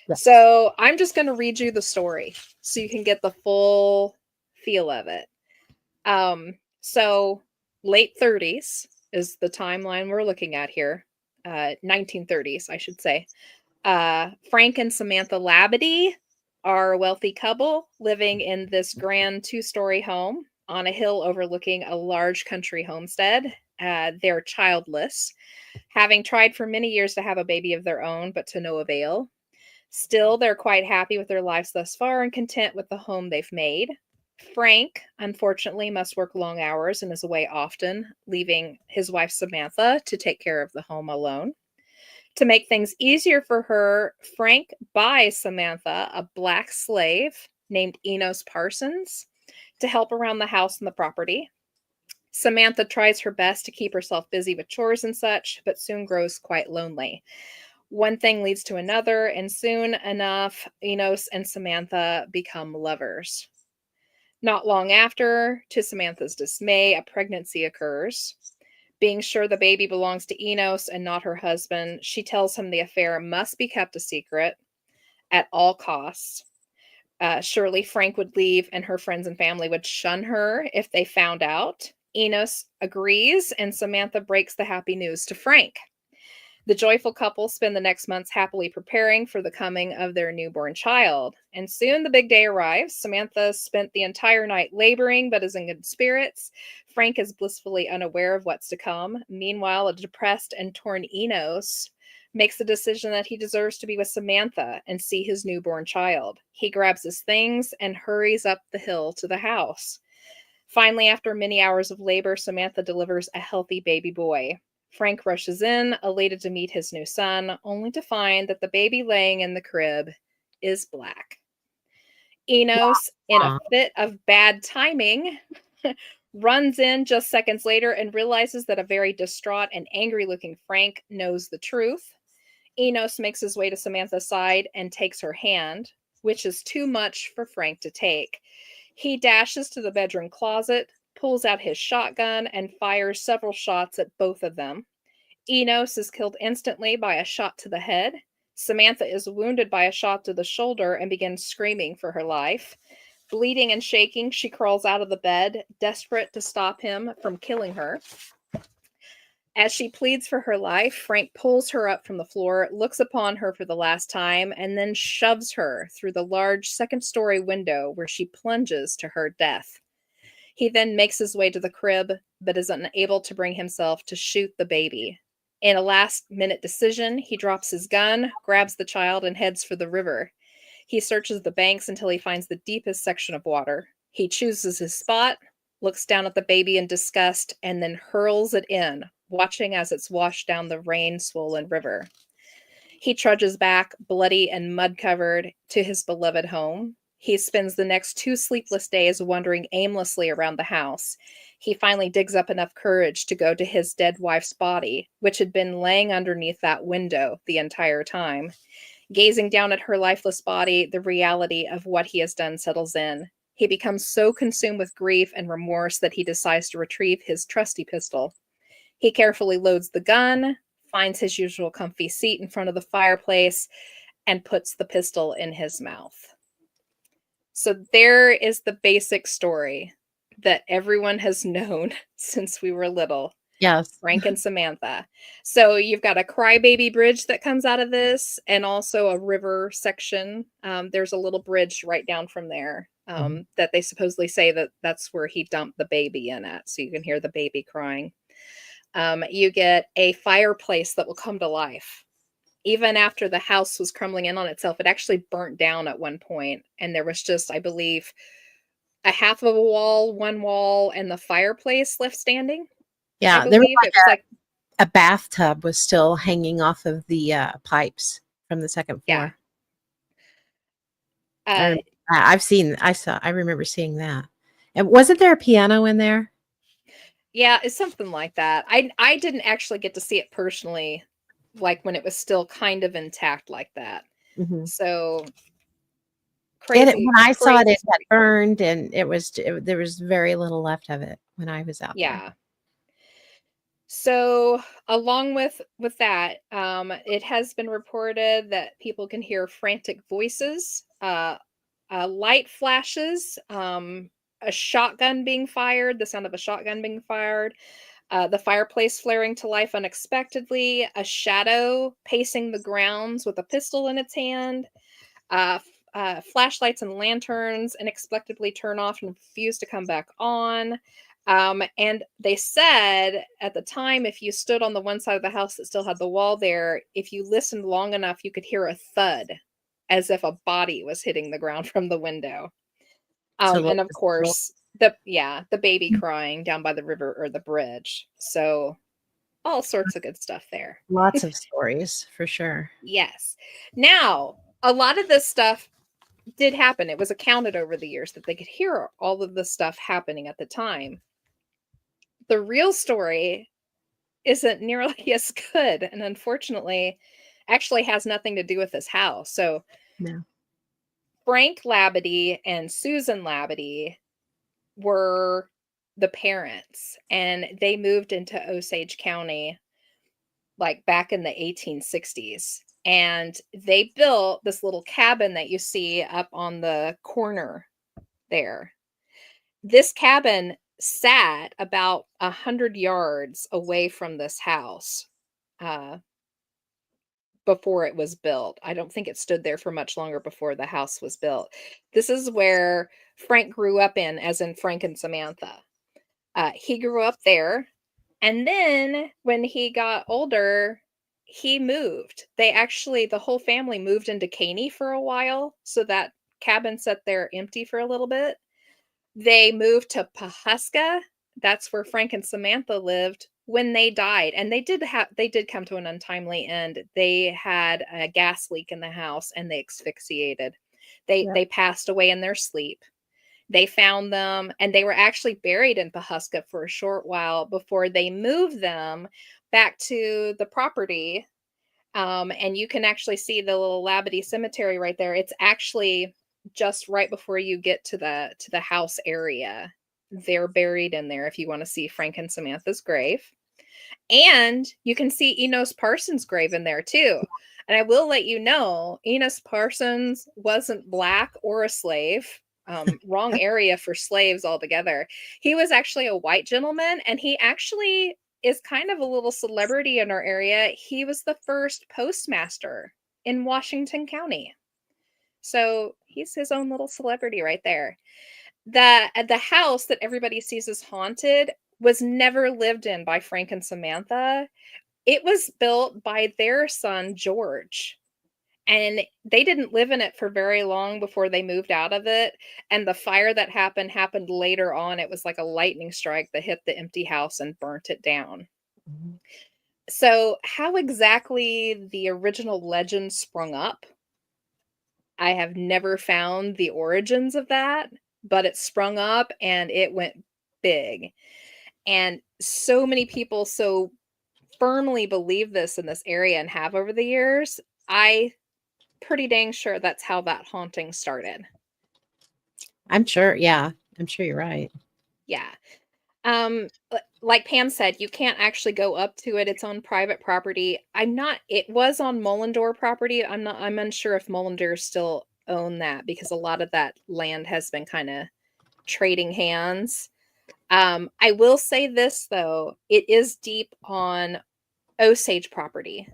Yes. So I'm just going to read you the story so you can get the full feel of it. So late 30s is the timeline we're looking at here. 1930s, I should say. Frank and Samantha Labadee are a wealthy couple living in this grand two-story home on a hill overlooking a large country homestead. They're childless, having tried for many years to have a baby of their own, but to no avail. Still, they're quite happy with their lives thus far and content with the home they've made. Frank, unfortunately, must work long hours and is away often, leaving his wife Samantha to take care of the home alone. To make things easier for her, Frank buys Samantha a black slave named Enos Parsons to help around the house and the property. Samantha tries her best to keep herself busy with chores and such, but soon grows quite lonely. One thing leads to another, and soon enough, Enos and Samantha become lovers. Not long after, to Samantha's dismay, a pregnancy occurs. Being sure the baby belongs to Enos and not her husband, she tells him the affair must be kept a secret at all costs. Surely Frank would leave and her friends and family would shun her if they found out. Enos agrees, and Samantha breaks the happy news to Frank. The joyful couple spend the next months happily preparing for the coming of their newborn child. And soon the big day arrives. Samantha spent the entire night laboring, but is in good spirits. Frank is blissfully unaware of what's to come. Meanwhile, a depressed and torn Enos makes the decision that he deserves to be with Samantha and see his newborn child. He grabs his things and hurries up the hill to the house. Finally, after many hours of labor, Samantha delivers a healthy baby boy. Frank rushes in, elated to meet his new son, only to find that the baby laying in the crib is black. Enos, in a Aw. fit of bad timing, runs in just seconds later and realizes that a very distraught and angry looking Frank knows the truth. Enos makes his way to Samantha's side and takes her hand, which is too much for Frank to take. He dashes to the bedroom closet, pulls out his shotgun, and fires several shots at both of them. Enos is killed instantly by a shot to the head. Samantha is wounded by a shot to the shoulder and begins screaming for her life. Bleeding and shaking, she crawls out of the bed, desperate to stop him from killing her. As she pleads for her life, Frank pulls her up from the floor, looks upon her for the last time, and then shoves her through the large second story window where she plunges to her death. He then makes his way to the crib, but is unable to bring himself to shoot the baby. In a last-minute decision, he drops his gun, grabs the child, and heads for the river. He searches the banks until he finds the deepest section of water. He chooses his spot, looks down at the baby in disgust, and then hurls it in, watching as it's washed down the rain-swollen river. He trudges back, bloody and mud-covered, to his beloved home. He spends the next 2 sleepless days wandering aimlessly around the house. He finally digs up enough courage to go to his dead wife's body, which had been laying underneath that window the entire time. Gazing down at her lifeless body, the reality of what he has done settles in. He becomes so consumed with grief and remorse that he decides to retrieve his trusty pistol. He carefully loads the gun, finds his usual comfy seat in front of the fireplace, and puts the pistol in his mouth. So there is the basic story that everyone has known since we were little. Yes. Frank and Samantha. So you've got a crybaby bridge that comes out of this, and also a river section. There's a little bridge right down from there that they supposedly say that that's where he dumped the baby in at. So you can hear the baby crying. You get a fireplace that will come to life. Even after the house was crumbling in on itself, it actually burnt down at one point, and there was just, I believe, a half of a wall, one wall, and the fireplace left standing. Yeah, I there was believe it was like a bathtub was still hanging off of the pipes from the second floor. Yeah. I remember seeing that. And wasn't there a piano in there? Yeah, it's something like that. I didn't actually get to see it personally, like when it was still kind of intact like that. Mm-hmm. So When crazy, I saw it, crazy. it had burned, and there was very little left of it when I was out there. Yeah. So along with that, it has been reported that people can hear frantic voices, light flashes, a shotgun being fired, the sound of a shotgun being fired, the fireplace flaring to life unexpectedly, a shadow pacing the grounds with a pistol in its hand, flashlights and lanterns inexplicably turn off and refuse to come back on. And they said at the time, if you stood on the one side of the house that still had the wall there, if you listened long enough, you could hear a thud as if a body was hitting the ground from the window. And of course, the baby crying down by the river or the bridge. So all sorts of good stuff there. Lots of stories for sure. Yes. Now, a lot of this stuff did happen. It was accounted over the years that they could hear all of the stuff happening at the time. The real story isn't nearly as good, and unfortunately actually has nothing to do with this house. So No. Frank Labadie and Susan Labadie were the parents, and they moved into Osage County like back in the 1860s. And they built this little cabin that you see up on the corner there. This cabin sat about 100 yards away from this house before it was built. I don't think it stood there for much longer before the house was built. This is where Frank grew up in, as in Frank and Samantha. He grew up there. And then when he got older, he moved. The whole family moved into Caney for a while. So that cabin sat there empty for a little bit. They moved to Pawhuska. That's where Frank and Samantha lived when they died. And they did come to an untimely end. They had a gas leak in the house and they asphyxiated. They passed away in their sleep. They found them, and they were actually buried in Pawhuska for a short while before they moved them back to the property. And you can actually see the little Labadie cemetery right there. It's actually just right before you get to the house area. They're buried in there if you want to see Frank and Samantha's grave. And you can see Enos Parsons' grave in there too. And I will let you know, Enos Parsons wasn't Black or a slave. Wrong area for slaves altogether. He was actually a white gentleman, and he actually is kind of a little celebrity in our area. He was the first postmaster in Washington County. So he's his own little celebrity right there. the house that everybody sees as haunted was never lived in by Frank and Samantha. It was built by their son, George. And they didn't live in it for very long before they moved out of it, and the fire that happened later on. It was like a lightning strike that hit the empty house and burnt it down. Mhm. So, how exactly the original legend sprung up, I have never found the origins of that, but it sprung up and it went big. And so many people so firmly believe this in this area and have over the years. I pretty dang sure that's how that haunting started. I'm sure. Yeah, I'm sure you're right. Yeah. Like Pam said, you can't actually go up to it. It's on private property. It was on Mullendore property. I'm unsure if Mullendore still own that because a lot of that land has been kind of trading hands. I will say this though, it is deep on Osage property.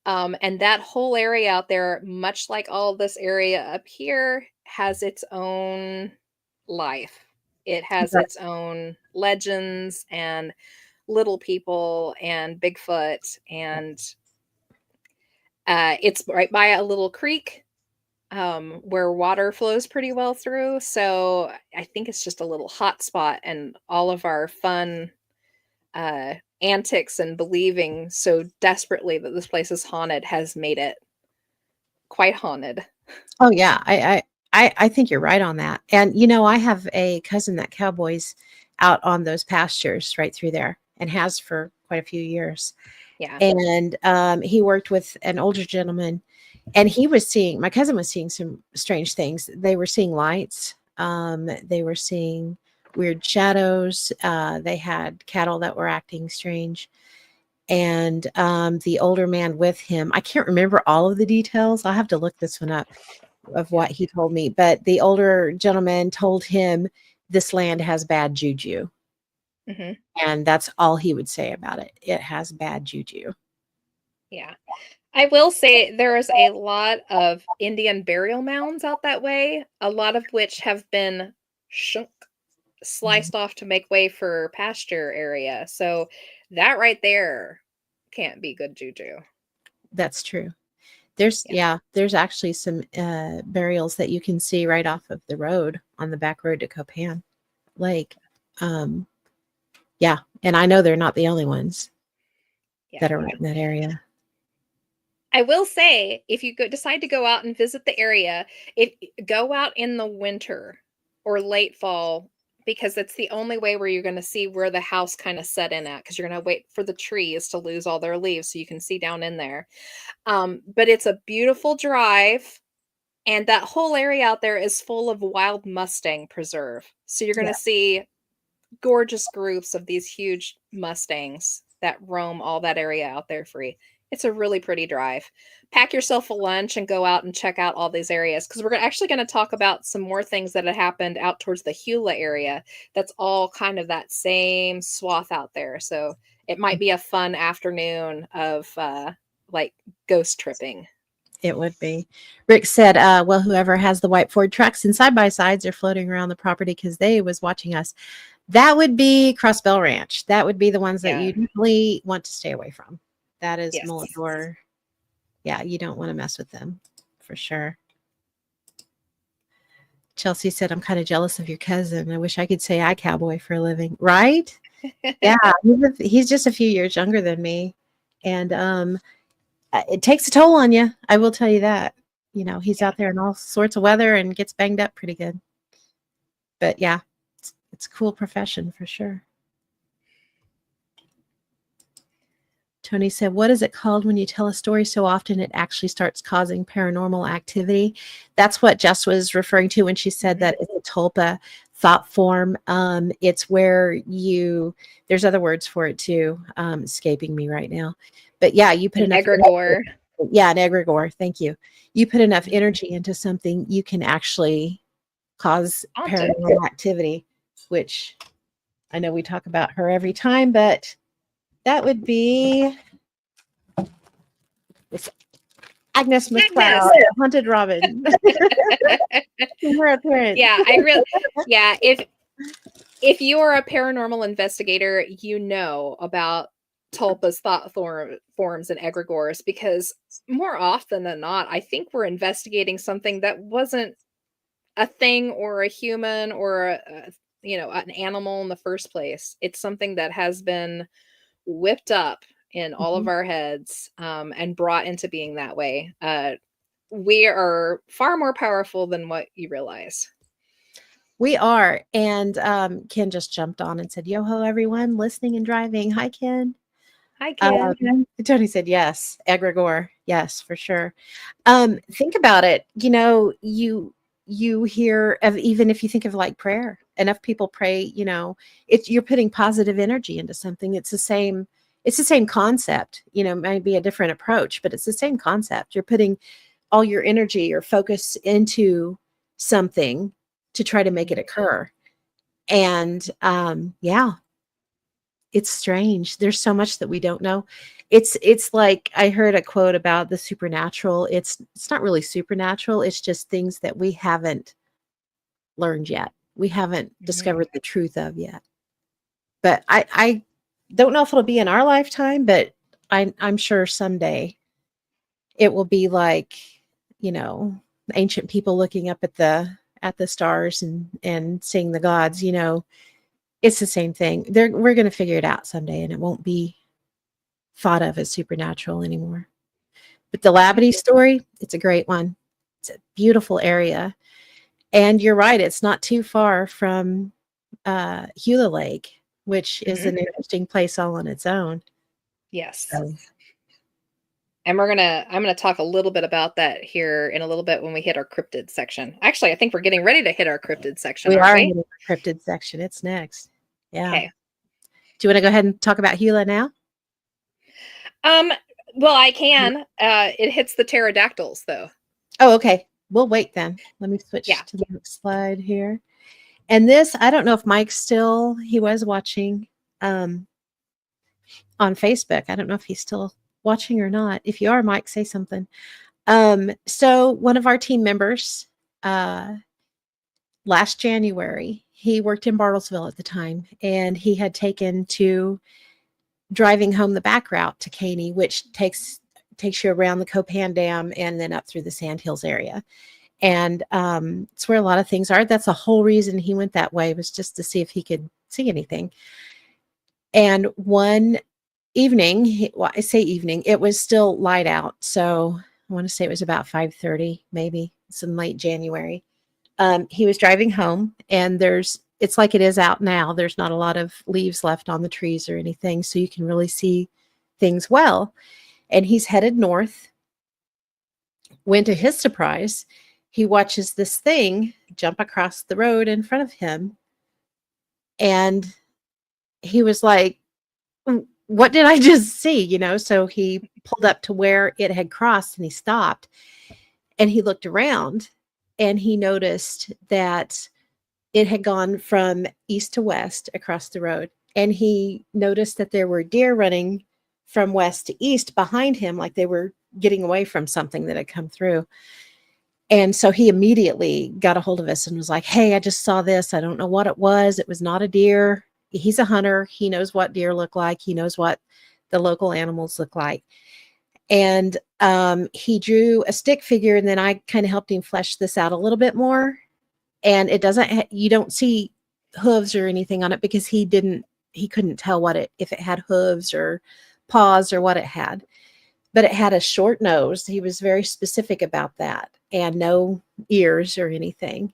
And that whole area out there, much like all this area up here, has its own life. It has Right. its own legends and little people and Bigfoot, and it's right by a little creek where water flows pretty well through. So I think it's just a little hot spot, and all of our fun uh, antics and believing so desperately that this place is haunted has made it quite haunted. Oh yeah, I think you're right on that. And you know, I have a cousin that cowboys out on those pastures right through there and has for quite a few years. Yeah. And he worked with an older gentleman, and he was seeing, my cousin was seeing some strange things. They were seeing lights. They were seeing weird shadows. They had cattle that were acting strange. And the older man with him, I can't remember all of the details. I'll have to look this one up of Yeah. what he told me. But the older gentleman told him this land has bad juju. Hmm. And that's all he would say about it. It has bad juju. Yeah. I will say there is a lot of Indian burial mounds out that way, a lot of which have been shunk, Mhm. sliced off to make way for pasture area. So that right there can't be good juju. That's true. There's, Yeah. yeah, there's actually some burials that you can see right off of the road on the back road to Copan Lake. Um, yeah, and I know they're not the only ones Yeah. that are right in that area. I will say, if you decide to go out and visit the area, if go out in the winter or late fall, because it's the only way where you're going to see where the house kind of set in at, because you're going to wait for the trees to lose all their leaves so you can see down in there. But it's a beautiful drive, and that whole area out there is full of wild Mustang preserve. So you're going Yeah, to see gorgeous groups of these huge Mustangs that roam all that area out there free. It's a really pretty drive. Pack yourself a lunch and go out and check out all these areas, because we're actually going to talk about some more things that had happened out towards the Hula area. That's all kind of that same swath out there. So it might be a fun afternoon of like ghost tripping. it would be. Rick said, well, whoever has the white Ford trucks and side by sides are floating around the property because they was watching us. That would be Crossbell Ranch. That would be the ones that Yeah. you definitely want to stay away from. That is Yes. Mullendore. Yeah, you don't want to mess with them for sure. Chelsea said, I'm kind of jealous of your cousin. I wish I could say I cowboy for a living. Right? Yeah, he's just a few years younger than me. And it takes a toll on you. I will tell you that. You know, he's Yeah. out there in all sorts of weather and gets banged up pretty good. But yeah, it's a cool profession for sure. Tony said, what is it called when you tell a story so often it actually starts causing paranormal activity? That's what Jess was referring to when she said Mhm. that it's a tulpa thought form. It's where there's other words for it too, escaping me right now. But yeah, you put An enough, egregore. yeah, an egregore. Thank you. You put enough Mhm. energy into something, you can actually cause Haunted. paranormal activity, which I know we talk about her every time, but that would be Agnes McCloud, Agnes. Haunted Robin. Her appearance. Yeah, yeah, if you're a paranormal investigator, you know about tulpas, thought forms, and egregores, because more often than not, I think we're investigating something that wasn't a thing or a human or an animal in the first place. It's something that has been whipped up in all of our heads, and brought into being that way. We are far more powerful than what you realize. We are. And Ken just jumped on and said, yo ho, everyone listening and driving. Hi, Ken. Hi, Ken. Tony said, yes. Egregore. Yes, for sure. Think about it. You hear of, even if you think of like prayer, enough people pray, you're putting positive energy into something. It's the same concept, it might be a different approach, but it's the same concept. You're putting all your energy or focus into something to try to make it occur. And yeah, it's strange. There's so much that we don't know. It's like I heard a quote about the supernatural. It's not really supernatural. It's just things that we haven't learned yet. We haven't discovered the truth of yet. But I don't know if it'll be in our lifetime, but I'm sure someday it will be like, ancient people looking up at the stars and seeing the gods, it's the same thing. We're going to figure it out someday, and it won't be thought of as supernatural anymore. But the Labadee story, it's a great one. It's a beautiful area. And you're right, it's not too far from Gila Lake, which is an interesting place all on its own. Yes. So. And I'm gonna talk a little bit about that here in a little bit when we hit our cryptid section. Actually, I think we're getting ready to hit our cryptid section. We are we? hitting the cryptid section. It's next. Yeah. Okay. Do you want to go ahead and talk about Gila now? Well, I can. It hits the pterodactyls, though. Oh, okay. We'll wait then. Let me switch to the next slide here. And this, I don't know if Mike's he was watching on Facebook. I don't know if he's still watching or not. If you are, Mike, say something. So one of our team members, last January, he worked in Bartlesville at the time, and he had taken to driving home the back route to Caney, which takes you around the Copan Dam and then up through the Sandhills area. And it's where a lot of things are. That's the whole reason he went that way, was just to see if he could see anything. And one evening, I say evening, it was still light out. So I want to say it was about 5:30, maybe. It's in late January. He was driving home, and it's like it is out now. There's not a lot of leaves left on the trees or anything, so you can really see things well. And he's headed north. When, to his surprise, he watches this thing jump across the road in front of him. And he was like, what did I just see? So he pulled up to where it had crossed, and he stopped, and he looked around, and he noticed that it had gone from east to west across the road. And he noticed that there were deer running from west to east behind him, like they were getting away from something that had come through. And so he immediately got a hold of us and was like, hey, I just saw this. I don't know what it was. It was not a deer. He's a hunter. He knows what deer look like. He knows what the local animals look like. And he drew a stick figure, and then I kind of helped him flesh this out a little bit more. And you don't see hooves or anything on it, because he couldn't tell if it had hooves or paws or what it had. But it had a short nose. He was very specific about that, and no ears or anything.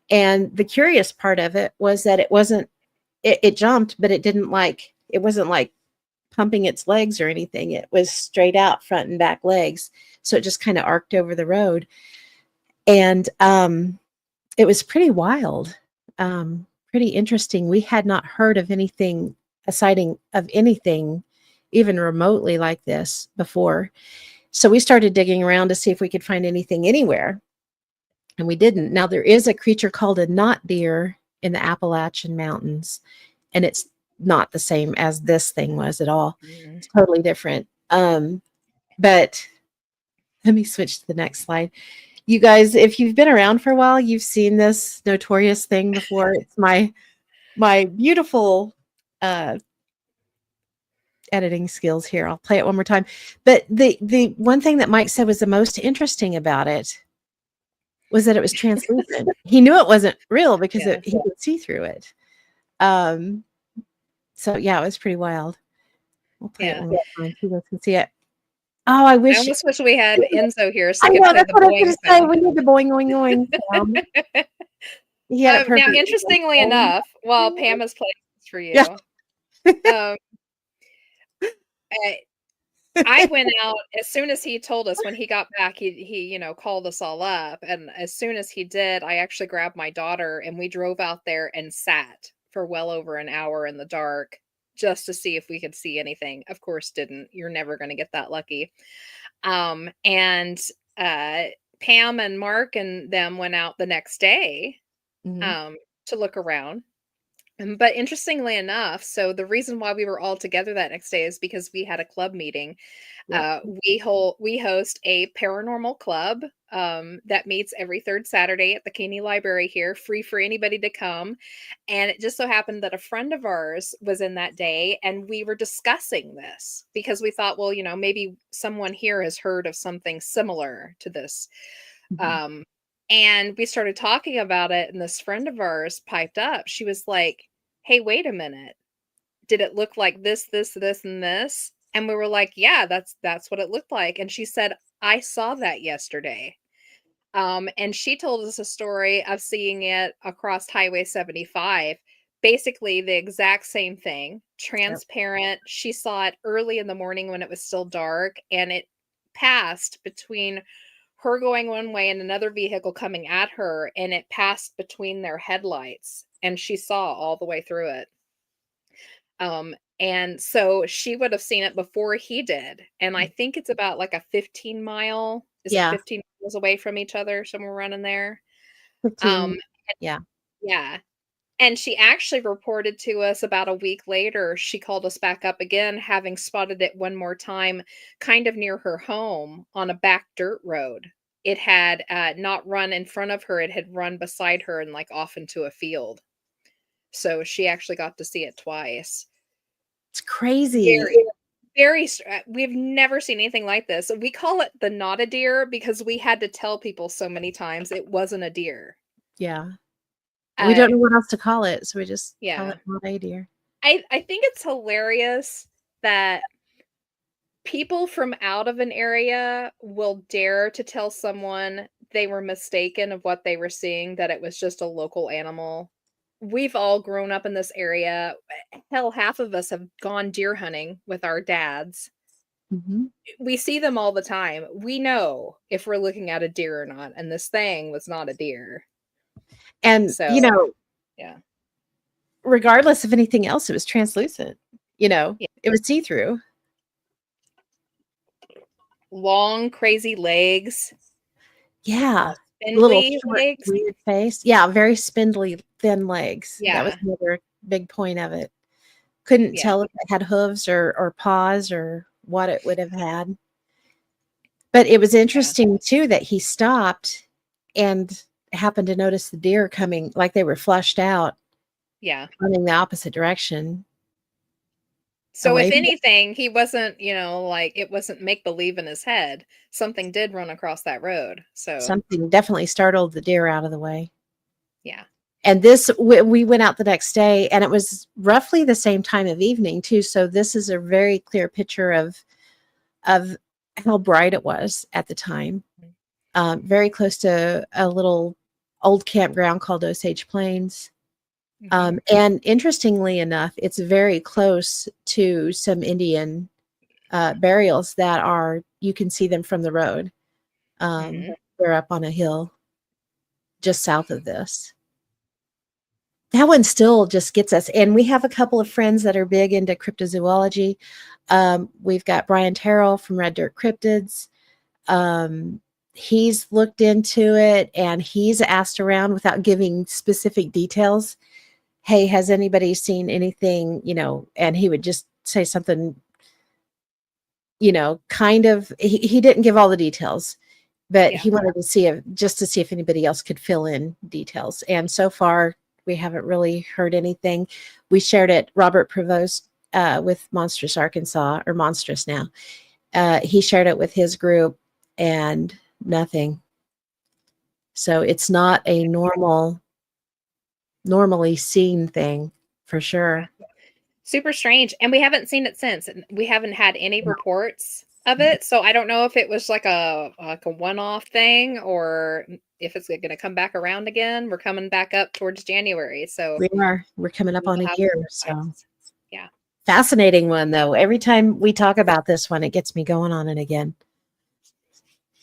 And the curious part of it was that it jumped, but it wasn't like pumping its legs or anything. It was straight out front and back legs. So it just kind of arced over the road. And it was pretty wild, pretty interesting. We had not heard of a sighting of anything even remotely like this before. So we started digging around to see if we could find anything anywhere, and we didn't. Now, there is a creature called a knot deer in the Appalachian Mountains, and it's not the same as this thing was at all. It's totally different. But Let me switch to the next slide. You guys, if you've been around for a while, you've seen this notorious thing before. It's my beautiful editing skills here. I'll play it one more time. But the one thing that Mike said was the most interesting about it was that it was translucent. He knew it wasn't real because Yeah. he could see through it. So yeah, it was pretty wild. We'll play it one more time so you guys can see it. Oh, I I wish. almost wish we had Enzo here so I he could know, play that's the what I was going boing to say. sound. We need the boing, boing, boing sound. He had it Now, perfect. interestingly enough, while Pam is playing this for you, Yeah. um, I went out as soon as he told us when he got back, he called us all up, and as soon as he did, I actually grabbed my daughter and we drove out there and sat for well over an hour in the dark just to see if we could see anything. Of course, didn't. You're never going to get that lucky. And Pam and Mark and them went out the next day to look around. But interestingly enough, so the reason why we were all together that next day is because we had a club meeting. Yeah. We host a paranormal club that meets every third Saturday at the Caney Library here, free for anybody to come. And it just so happened that a friend of ours was in that day, and we were discussing this because we thought, well, maybe someone here has heard of something similar to this. Mhm. And we started talking about it, and this friend of ours piped up. She was like, "Hey, wait a minute. Did it look like this, and this?" And we were like, "Yeah, that's what it looked like." And she said, "I saw that yesterday." And she told us a story of seeing it across Highway 75. Basically, the exact same thing, Yep. transparent. She saw it early in the morning when it was still dark, and it passed between her going one way and another vehicle coming at her, and it passed between their headlights, and she saw all the way through it. And so she would have seen it before he did. And I think it's about like a 15 mile. Is it Yeah. 15 miles away from each other? Somewhere running there. 15. Um, Yeah. yeah. And she actually reported to us about a week later. She called us back up again, having spotted it one more time, kind of near her home on a back dirt road. It had not run in front of her, it had run beside her and like off into a field. So she actually got to see it twice. It's crazy. Very, we've never seen anything like this. We call it the not a deer because we had to tell people so many times it wasn't a deer. Yeah. We Uh, don't know what else to call it, so we just call yeah. it not a deer. I think it's hilarious that people from out of an area will dare to tell someone they were mistaken of what they were seeing, that it was just a local animal. We've all grown up in this area. Hell, half of us have gone deer hunting with our dads. Mhm. We see them all the time. We know if we're looking at a deer or not, and this thing was not a deer. And, So, yeah. regardless of anything else, it was translucent. Yeah. It was see-through. Long, crazy legs, Yeah. Little spindly short, legs. weird face. Yeah, very spindly, thin legs. That was Yeah. another big point of it. Couldn't Yeah. tell if it had hooves or paws or what it would have had. But it was Yeah. interesting too that he stopped and happened to notice the deer coming like they were flushed out, Yeah. running the opposite direction So away if from it. anything, he wasn't, like it wasn't make believe in his head. Something did run across that road. So, Something definitely startled the deer out of the way. yeah. And this we went out the next day and it was roughly the same time of evening too, so this is a very clear picture of how bright it was at the time. Very close to a little old campground called Osage Plains. Mhm. And interestingly enough, it's very close to some Indian burials that are, you can see them from the road. Mhm. They're up on a hill just south of this. That one still just gets us. And we have a couple of friends that are big into cryptozoology. We've got Brian Terrell from Red Dirt Cryptids. He's looked into it and he's asked around without giving specific details. Hey, has anybody seen anything, and he would just say something kind of, he didn't give all the details, but Yeah. he wanted to see if anybody else could fill in details. And so far, we haven't really heard anything. We shared it, Robert Prevost, with Monstrous Arkansas, or Monstrous now. He shared it with his group, and nothing. So it's not a normally seen thing for sure. Super strange. And we haven't seen it since. And we haven't had any reports of it. So I don't know if it was like a one-off thing, or if it's going to come back around again. We're coming back up towards January. So We're coming up we on will a have year. some So insights. Yeah. fascinating one, though. Every time we talk about this one, it gets me going on it again.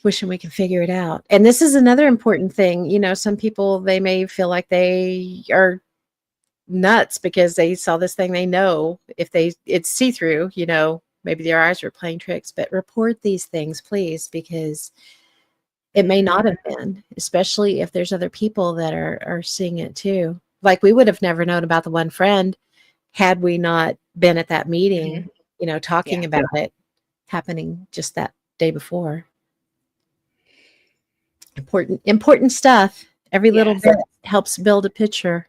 Wishing we could figure it out. And this is another important thing. Some people, they may feel like they are nuts because they saw this thing. They know if it's see-through, maybe their eyes were playing tricks. But report these things, please, because it may not have been, especially if there's other people that are seeing it too. Like, we would have never known about the one friend had we not been at that meeting, talking about it happening just that day before. Important stuff. Every little bit helps build a picture.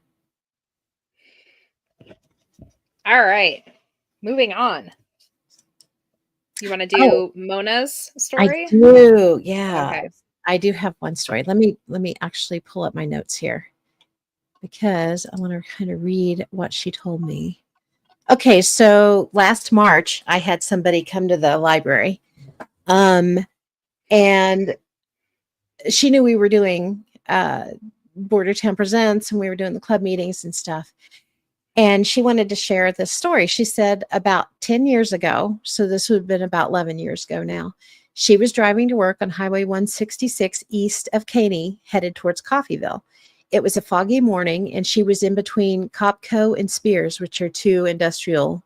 All right. Moving on. You want to do Mona's story? I do. Yeah. Okay. I do have one story. Let me actually pull up my notes here, because I want to kind of read what she told me. Okay, so last March I had somebody come to the library. And she knew we were doing Bordertown Presents, and we were doing the club meetings and stuff. And she wanted to share this story. She said about 10 years ago, so this would have been about 11 years ago now, she was driving to work on Highway 166 east of Caney, headed towards Coffeyville. It was a foggy morning, and she was in between Copco and Spears, which are two industrial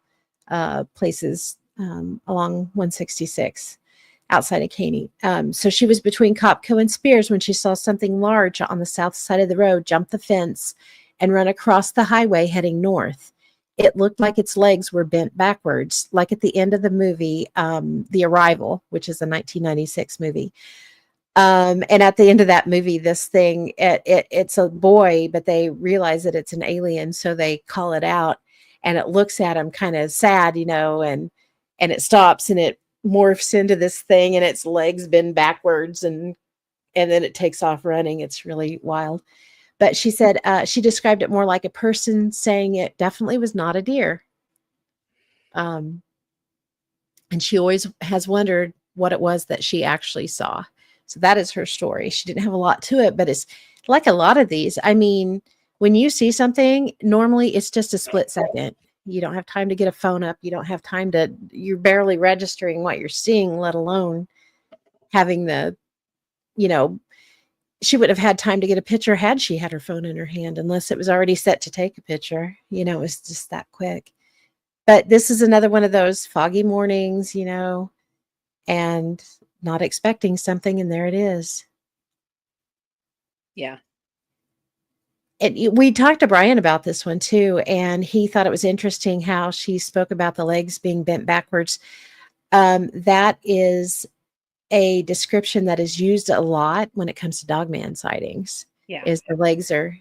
places along 166 outside of Caney. So she was between Copco and Spears when she saw something large on the south side of the road jump the fence and run across the highway heading north. It looked like its legs were bent backwards, like at the end of the movie, The Arrival, which is a 1996 movie. And at the end of that movie, this thing, it's a boy, but they realize that it's an alien, so they call it out, and it looks at him kind of sad, and it stops, and it morphs into this thing, and its legs bend backwards, and then it takes off running. It's really wild. But she said she described it more like a person saying it definitely was not a deer. And she always has wondered what it was that she actually saw. So that is her story. She didn't have a lot to it, but it's like a lot of these. I mean, when you see something, normally it's just a split second. You don't have time to get a phone up. You don't have time you're barely registering what you're seeing, let alone having she would have had time to get a picture had she had her phone in her hand, unless it was already set to take a picture. It was just that quick. But this is another one of those foggy mornings, and not expecting something, and there it is. Yeah. And we talked to Brian about this one too, and he thought it was interesting how she spoke about the legs being bent backwards. That is a description that is used a lot when it comes to dogman sightings. Yeah. Is the legs are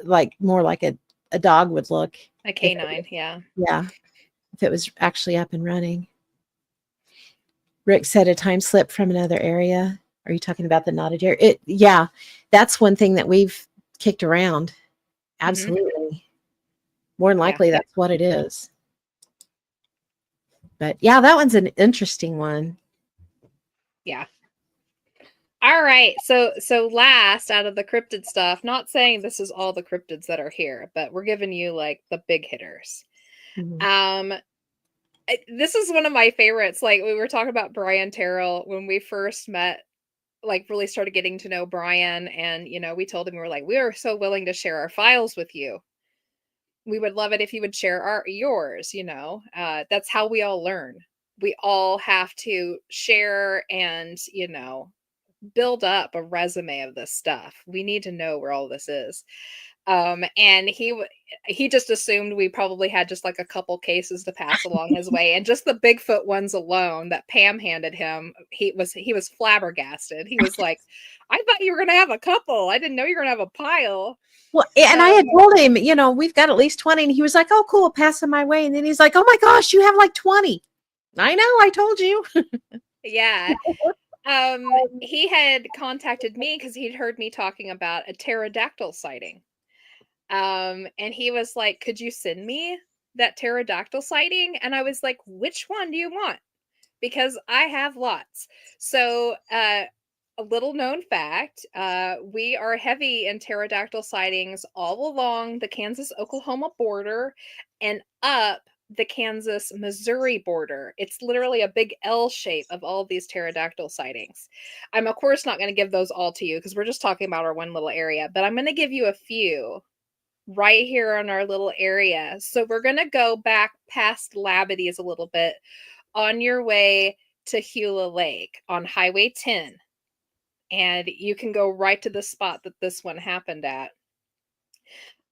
like more like a dog would look. A canine. Yeah. If it was actually up and running. Rick said a time slip from another area. Are you talking about the knotted deer? Yeah, that's one thing that we've kicked around. Absolutely. More than likely, that's what it is. But yeah, that one's an interesting one. Yeah. All right. So last out of the cryptid stuff, not saying this is all the cryptids that are here, but we're giving you like the big hitters. This is one of my favorites. Like, we were talking about Brian Terrell when we first met, like really started getting to know Brian, and we told him, we were like, we are so willing to share our files with you. We would love it if you would share yours. That's how we all learn. We all have to share and build up a resume of this stuff. We need to know where all this is. And he just assumed we probably had just like a couple cases to pass along his way, and just the Bigfoot ones alone that Pam handed him, he was flabbergasted. He was like, "I thought you were gonna have a couple. I didn't know you were gonna have a pile." Well, and I had told him, we've got at least 20. And he was like, oh, cool, pass them my way. And then he's like, oh my gosh, you have like 20. I know, I told you. Yeah. He had contacted me because he'd heard me talking about a pterodactyl sighting. And he was like, could you send me that pterodactyl sighting? And I was like, which one do you want? Because I have lots. So, a little known fact, we are heavy in pterodactyl sightings all along the Kansas-Oklahoma border and up the Kansas-Missouri border. It's literally a big L shape of all of these pterodactyl sightings. I'm, of course, not going to give those all to you because we're just talking about our one little area, but I'm going to give you a few right here in our little area. So we're going to go back past Labadie's a little bit on your way to Gila Lake on Highway 10. And you can go right to the spot that this one happened at.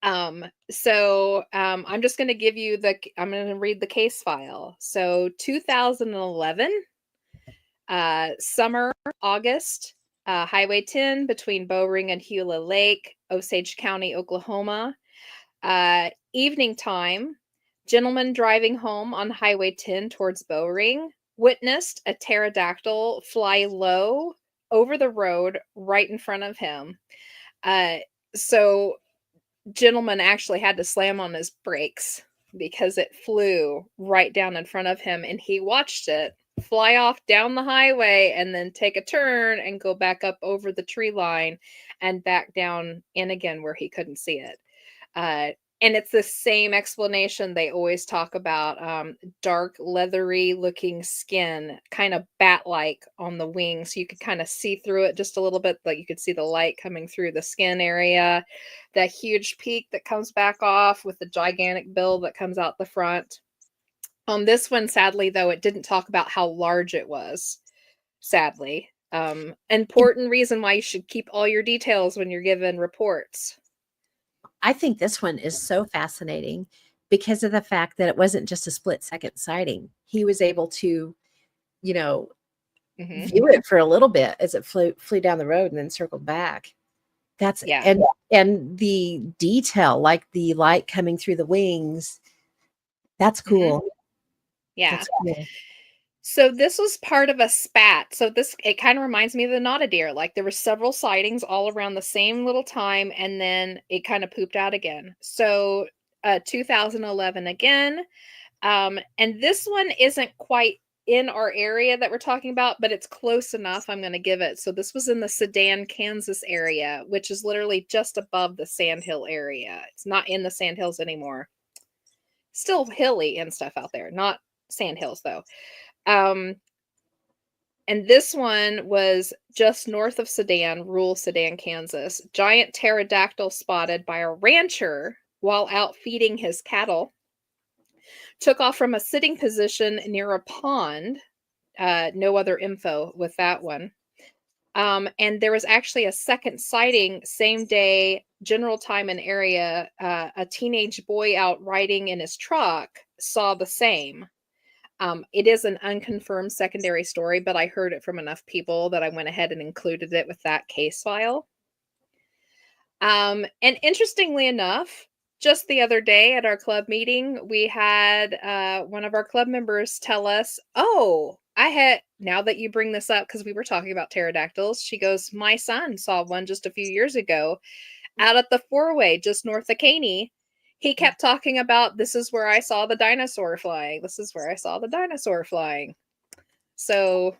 I'm just going to give you I'm going to read the case file. So 2011, summer, August, Highway 10 between Bowring and Gila Lake, Osage County, Oklahoma. Evening time, gentleman driving home on Highway 10 towards Bowring witnessed a pterodactyl fly low over the road right in front of him. So gentleman actually had to slam on his brakes because it flew right down in front of him, and he watched it fly off down the highway and then take a turn and go back up over the tree line and back down in again where he couldn't see it. And it's the same explanation they always talk about, dark, leathery looking skin, kind of bat-like on the wings. So you could kind of see through it just a little bit, like you could see the light coming through the skin area. That huge peak that comes back off with the gigantic bill that comes out the front. On this one, sadly, though, it didn't talk about how large it was, sadly. Important reason why you should keep all your details when you're given reports. I think this one is so fascinating because of the fact that it wasn't just a split-second sighting. He was able to, view it for a little bit as it flew down the road and then circled back. That's and the detail, like the light coming through the wings, that's cool. Yeah. That's cool. So this was part of a spat. So it kind of reminds me of the not-a-deer. Like there were several sightings all around the same little time, and then it kind of pooped out again. So 2011 again. And this one isn't quite in our area that we're talking about, but it's close enough. I'm going to give it. So this was in the Sedan, Kansas area, which is literally just above the Sandhill area. It's not in the Sandhills anymore. Still hilly and stuff out there. Not Sandhills though. And this one was just north of Sedan, rural Sedan, Kansas. Giant pterodactyl spotted by a rancher while out feeding his cattle. Took off from a sitting position near a pond. No other info with that one. And there was actually a second sighting, same day, general time and area. A teenage boy out riding in his truck saw the same. It is an unconfirmed secondary story, but I heard it from enough people that I went ahead and included it with that case file. And interestingly enough, just the other day at our club meeting, we had one of our club members tell us, now that you bring this up, because we were talking about pterodactyls, she goes, my son saw one just a few years ago out at the four-way just north of Caney. He kept talking about, this is where I saw the dinosaur flying. This is where I saw the dinosaur flying. So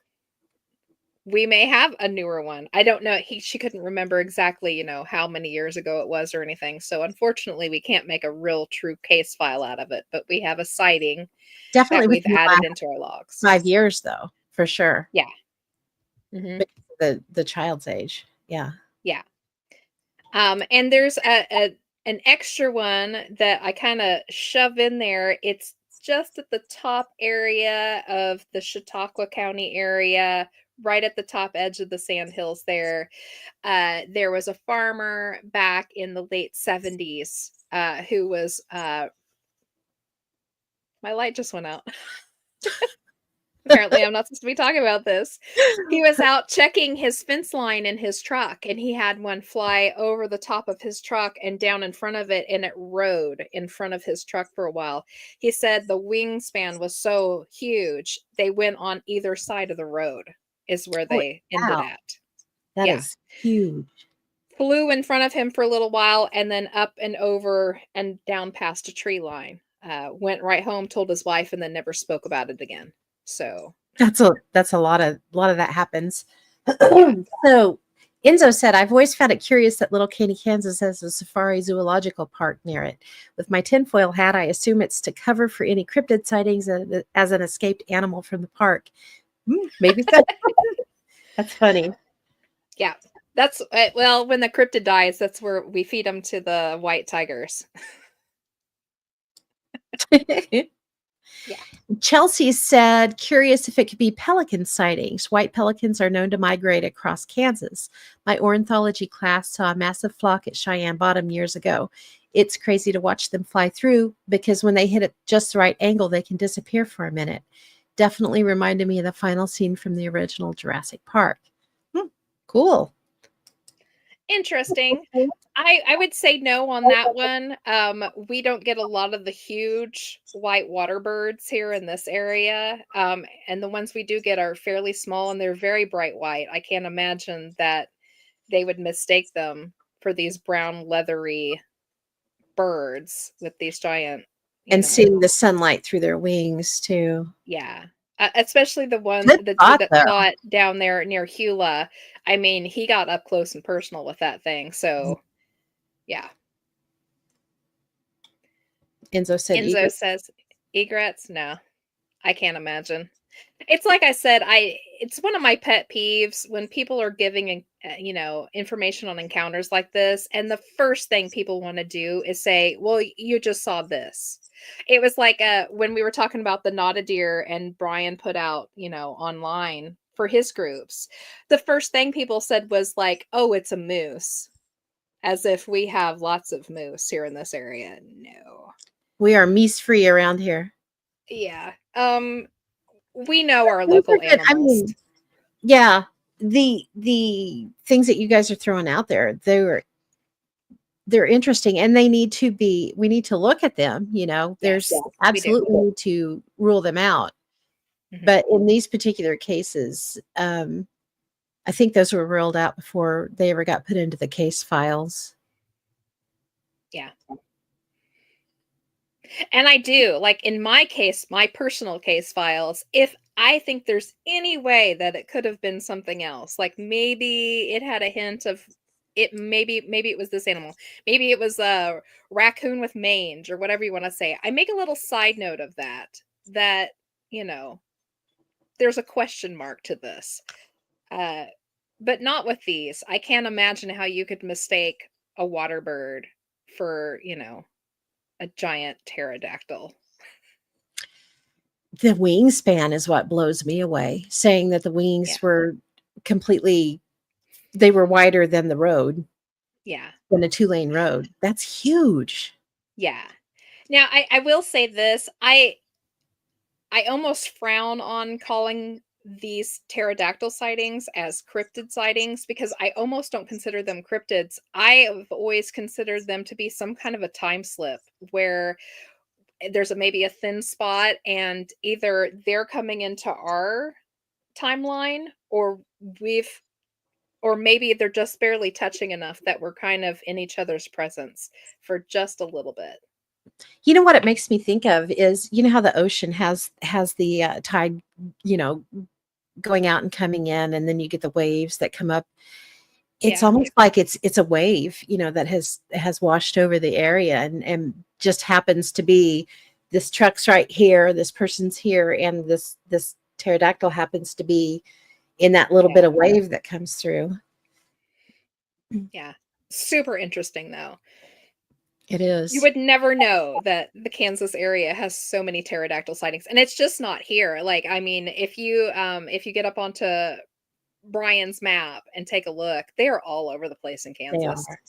we may have a newer one. I don't know. She couldn't remember exactly, how many years ago it was or anything. So unfortunately, we can't make a real true case file out of it, but we have a sighting Definitely that we've added into our logs. 5 years though, for sure. Yeah. The child's age. Yeah. Yeah. And there's an extra one that I kind of shove in there. It's just at the top area of the Chautauqua County area, right at the top edge of the sand hills there. There was a farmer back in the late 70s who was my light just went out. Apparently, I'm not supposed to be talking about this. He was out checking his fence line in his truck, and he had one fly over the top of his truck and down in front of it, and it rode in front of his truck for a while. He said the wingspan was so huge, they went on either side of the road, is where Oh, they ended wow. at. That Yeah. is huge. Flew in front of him for a little while and then up and over and down past a tree line. Went right home, told his wife, and then never spoke about it again. So That's a lot of that happens. yeah. So Enzo said, I've always found it curious that Little Caney, Kansas has a safari zoological park near it. With my tinfoil hat, I assume it's to cover for any cryptid sightings as an escaped animal from the park. Maybe so. That's funny. Yeah. That's well, when the cryptid dies, that's where we feed them to the white tigers. Yeah. Chelsea said, curious if it could be pelican sightings. White pelicans are known to migrate across Kansas. My ornithology class saw a massive flock at Cheyenne Bottom years ago. It's crazy to watch them fly through because when they hit at just the right angle, they can disappear for a minute. Definitely reminded me of the final scene from the original Jurassic Park. Cool. Interesting. I would say no on that one. We don't get a lot of the huge white water birds here in this area. And the ones we do get are fairly small and they're very bright white. I can't imagine that they would mistake them for these brown leathery birds with these giant, And seeing the sunlight through their wings too. yeah. Especially Good the dude thought, that though. saw it down there near Hula. I mean, he got up close and personal with that thing. So, yeah. Enzo said Enzo egret. says egrets. No, I can't imagine. It's like I said, it's one of my pet peeves when people are giving information on encounters like this, and the first thing people want to do is say, "Well, you just saw this." It was like when we were talking about the not a deer, and Brian put out online for his groups. The first thing people said was like, "Oh, it's a moose," as if we have lots of moose here in this area. No. We are meese free around here. Yeah. We know our Those are local good. I animals. mean, yeah, the things that you guys are throwing out there, they're interesting and we need to look at them, Yes, there's we do. absolutely need to rule them out. Mhm. But in these particular cases, I think those were ruled out before they ever got put into the case files. Yeah. And I do, like in my case, my personal case files, if I think there's any way that it could have been something else, like maybe it had a hint of it, maybe it was this animal. Maybe it was a raccoon with mange or whatever you want to say. I make a little side note of that, you know, there's a question mark to this. Uh but not with these. I can't imagine how you could mistake a water bird for, a giant pterodactyl. The wingspan is what blows me away, saying that the wings Yeah. were completely they were wider than the road, Yeah. than a two-lane road. That's huge. Yeah. Now, I will say this, I almost frown on calling these pterodactyl sightings as cryptid sightings because I almost don't consider them cryptids. I have always considered them to be some kind of a time slip where there's maybe a thin spot and either they're coming into our timeline we've or maybe they're just barely touching enough that we're kind of in each other's presence for just a little bit. You know what it makes me think of is, how the ocean has the tide, you know, going out and coming in, and then you get the waves that come up. It's Yeah. almost like it's a wave, that has washed over the area and just happens to be this truck's right here, this person's here, and this pterodactyl happens to be in that little bit of wave that comes through. Yeah. Super interesting though. It You is. would never know that the Kansas area has so many pterodactyl sightings, and it's just not here. Like, I mean, if you get up onto Brian's map and take a look. They are all over the place in They Kansas. are.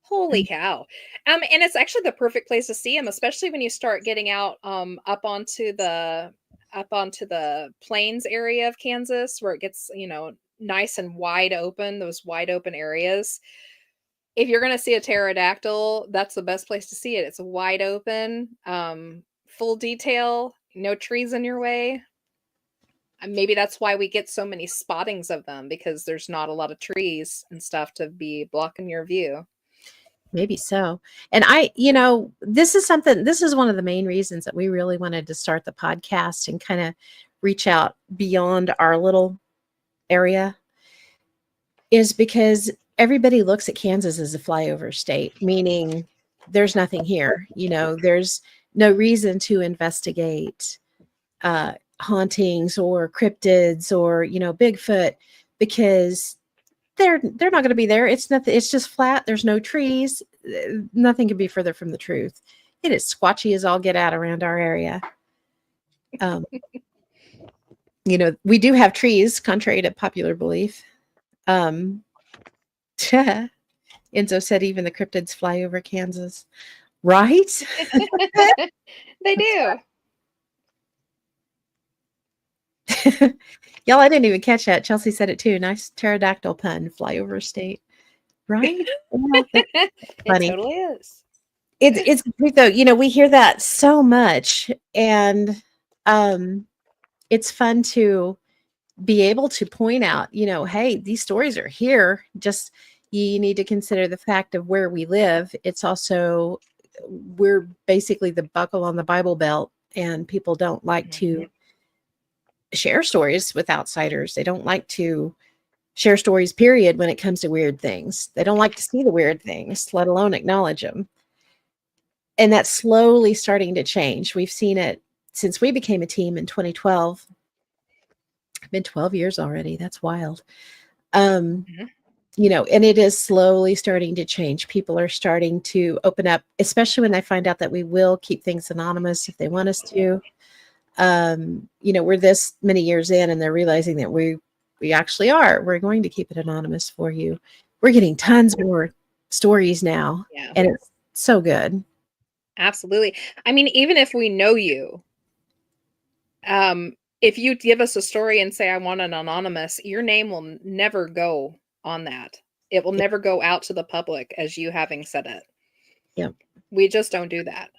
Holy cow. And it's actually the perfect place to see them, especially when you start getting out up onto the plains area of Kansas where it gets, nice and wide open, those wide open areas. If you're going to see a pterodactyl, that's the best place to see it. It's wide open, full detail, no trees in your way. And maybe that's why we get so many spottings of them, because there's not a lot of trees and stuff to be blocking your view. Maybe so. And this is one of the main reasons that we really wanted to start the podcast and kind of reach out beyond our little area, is because everybody looks at Kansas as a flyover state, meaning there's nothing here. There's no reason to investigate hauntings or cryptids or, Bigfoot, because they're not going to be there. It's nothing. It's just flat. There's no trees. Nothing could be further from the truth. It is squatchy as all get out around our area. We do have trees, contrary to popular belief. Enzo said even the cryptids fly over Kansas, right? They do. Y'all, I didn't even catch that. Chelsea said it too. Nice pterodactyl pun, flyover state. Right? Yeah, funny. It totally is. It's great though. We hear that so much, and it's fun to be able to point out, hey, these stories are here. Just you need to consider the fact of where we live. It's also, we're basically the buckle on the Bible Belt, and people don't like to share stories with outsiders. They don't like to share stories, period, when it comes to weird things. They don't like to see the weird things, let alone acknowledge them. And that's slowly starting to change. We've seen it since we became a team in 2012. It's been 12 years already. That's wild. And it is slowly starting to change. People are starting to open up, especially when they find out that we will keep things anonymous if they want us to. We're this many years in, and they're realizing that we actually are. We're going to keep it anonymous for you. We're getting tons more stories now, and it's so good. Absolutely. I mean, even if we know you, if you give us a story and say, I want an anonymous, your name will never go on that. It will never go out to the public as you having said it. Yep. We just don't do that.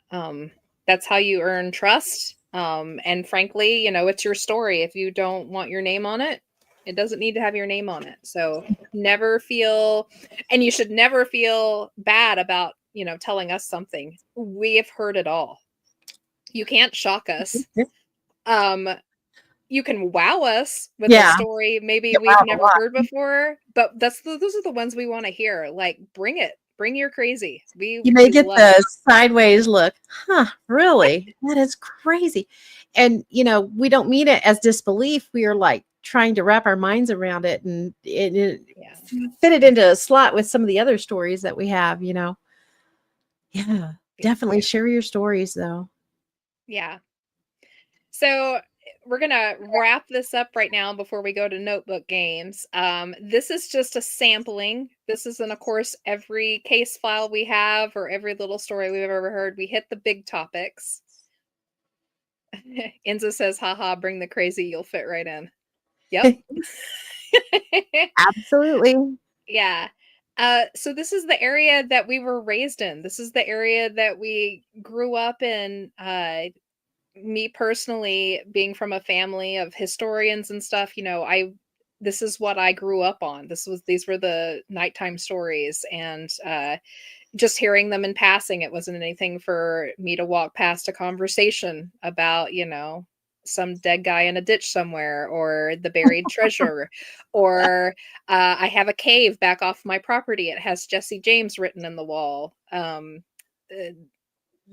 That's how you earn trust. And frankly, it's your story. If you don't want your name on it, it doesn't need to have your name on it. So never feel, and you should never feel bad about, telling us something. We have heard it all. You can't shock us. You can wow us with a story maybe we've never heard before, but those are the ones we want to hear. Like, bring it. Bring your crazy. You may get the sideways look. Huh, really? That is crazy. And, we don't mean it as disbelief. We are like trying to wrap our minds around it and fit it into a slot with some of the other stories that we have, Yeah, definitely share your stories though. Yeah. So we're going to wrap this up right now before we go to notebook games. This is just a sampling. This isn't, of course, every case file we have or every little story we've ever heard. We hit the big topics. Enzo says, haha, bring the crazy, you'll fit right in. Yep. Absolutely. Yeah. So this is the area that we were raised in. This is the area that we grew up in. Me personally, being from a family of historians and stuff, this is what I grew up on. These were the nighttime stories, and just hearing them in passing, it wasn't anything for me to walk past a conversation about, some dead guy in a ditch somewhere, or the buried treasure, or I have a cave back off my property. It has Jesse James written in the wall.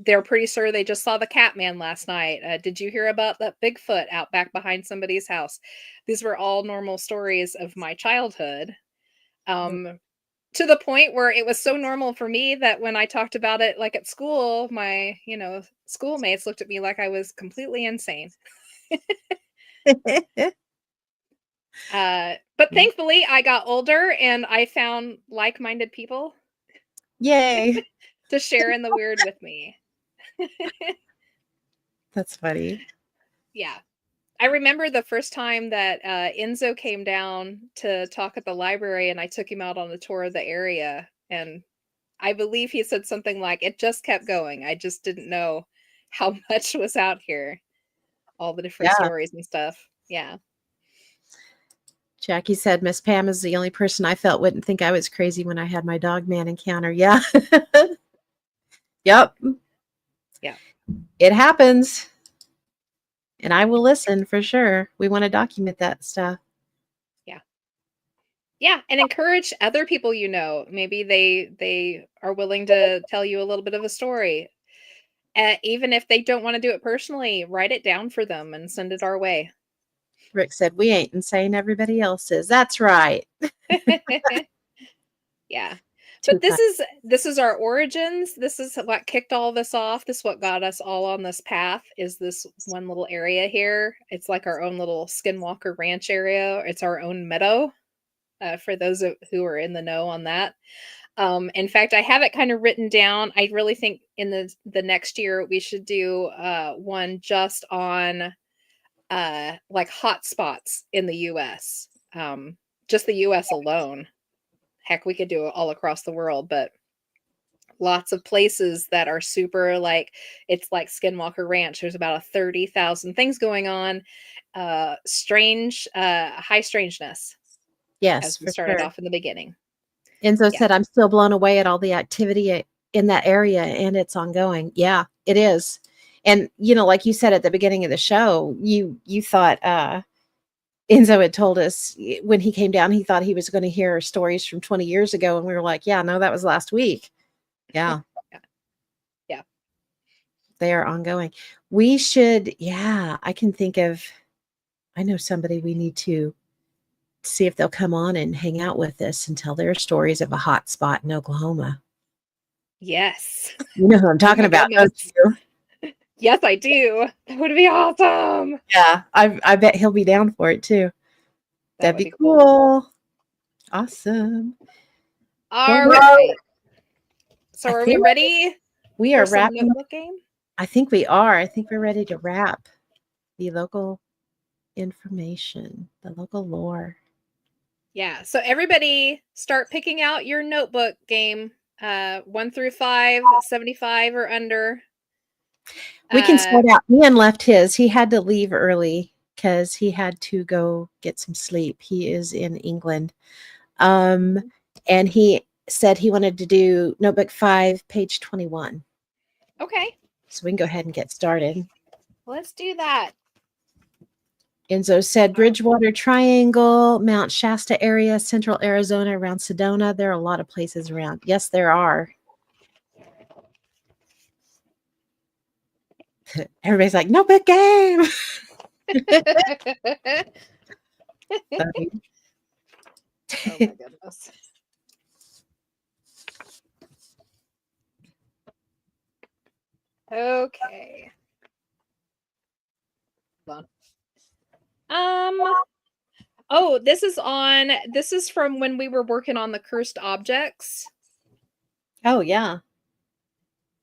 They're pretty sure they just saw the Catman last night. Did you hear about that Bigfoot out back behind somebody's house? These were all normal stories of my childhood. To the point where it was so normal for me that when I talked about it, like at school, my, schoolmates looked at me like I was completely insane. But But thankfully, I got older and I found like-minded people Yay. to share in the weird with me. That's funny. Yeah. I remember the first time that Enzo came down to talk at the library and I took him out on a tour of the area. And I believe he said something like, it just kept going. I just didn't know how much was out here. All the different Yeah. stories and stuff. Yeah. Jackie said Miss Pam is the only person I felt wouldn't think I was crazy when I had my dog man encounter. Yeah. Yep. Yeah. It happens. And I will listen for sure. We want to document that stuff. Yeah. Yeah. And encourage other people you know. Maybe they are willing to tell you a little bit of a story. Even if they don't want to do it personally, write it down for them and send it our way. Rick said, we ain't insane. Everybody else is. That's right. Yeah. Too But this is our origins. This is what kicked all this off. This is what got us all on this path is this one little area here. It's like our own little Skinwalker Ranch area. It's our own meadow. For those who are in the know on that. In fact, I have it kind of written down. I really think in the next year we should do one just on like hot spots in the US. Just the US alone. Heck, we could do it all across the world, but lots of places that are super like it's like Skinwalker Ranch. There's about 30,000 things going on. Strange, high strangeness. Yes, As we for started sure. off in the beginning. Enzo Yeah. said, I'm still blown away at all the activity in that area and it's ongoing. Yeah, it is. And, like you said at the beginning of the show, you thought Enzo had told us when he came down, he thought he was going to hear stories from 20 years ago. And we were like, yeah, no, that was last week. Yeah. Yeah. They are ongoing. We should, I can think of, I know somebody we need to see if they'll come on and hang out with us and tell their stories of a hot spot in Oklahoma. Yes. You know who I'm talking about, don't you? Yes, I do. That would be awesome. Yeah, I bet he'll be down for it too. That That'd would be be cool. cool. Awesome. All right. So I are we think ready we for are some wrapping. notebook game? I think we are. I think we're ready to wrap the local information, the local lore. Yeah. So everybody start picking out your notebook game. 1 through 5, 75 or under. We can start out. Ian left his. He had to leave early because he had to go get some sleep. He is in England. And he said he wanted to do notebook 5, page 21. Okay. So we can go ahead and get started. Let's do that. Enzo said Bridgewater Triangle, Mount Shasta area, central Arizona, around Sedona. There are a lot of places around. Yes, there are. Everybody's like, notebook game. Oh my goodness. Okay. Hold on. Oh, this is from when we were working on the cursed objects. Oh, yeah.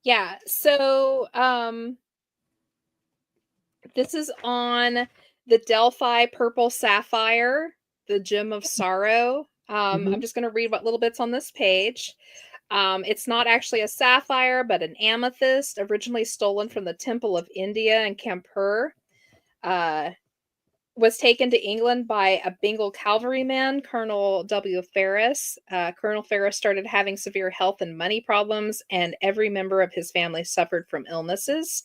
Yeah. So, this is on the Delphi Purple Sapphire, the Gem of Sorrow. I'm just going to read what little bits on this page. It's not actually a sapphire, but an amethyst, originally stolen from the Temple of India in Kanpur. Was taken to England by a Bengal cavalryman, Colonel W. Ferris. Colonel Ferris started having severe health and money problems, and every member of his family suffered from illnesses.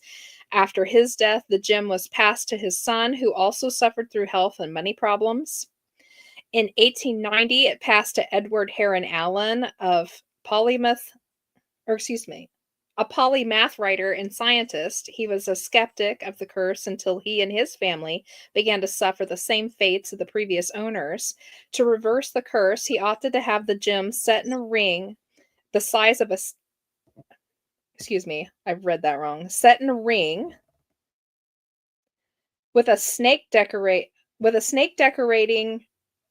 After his death, the gem was passed to his son, who also suffered through health and money problems. In 1890, it passed to Edward Heron Allen of a polymath writer and scientist. He was a skeptic of the curse until he and his family began to suffer the same fates of the previous owners. To reverse the curse, he opted to have the gem set in a ring the size of I've read that wrong. Set in a ring with a snake decorating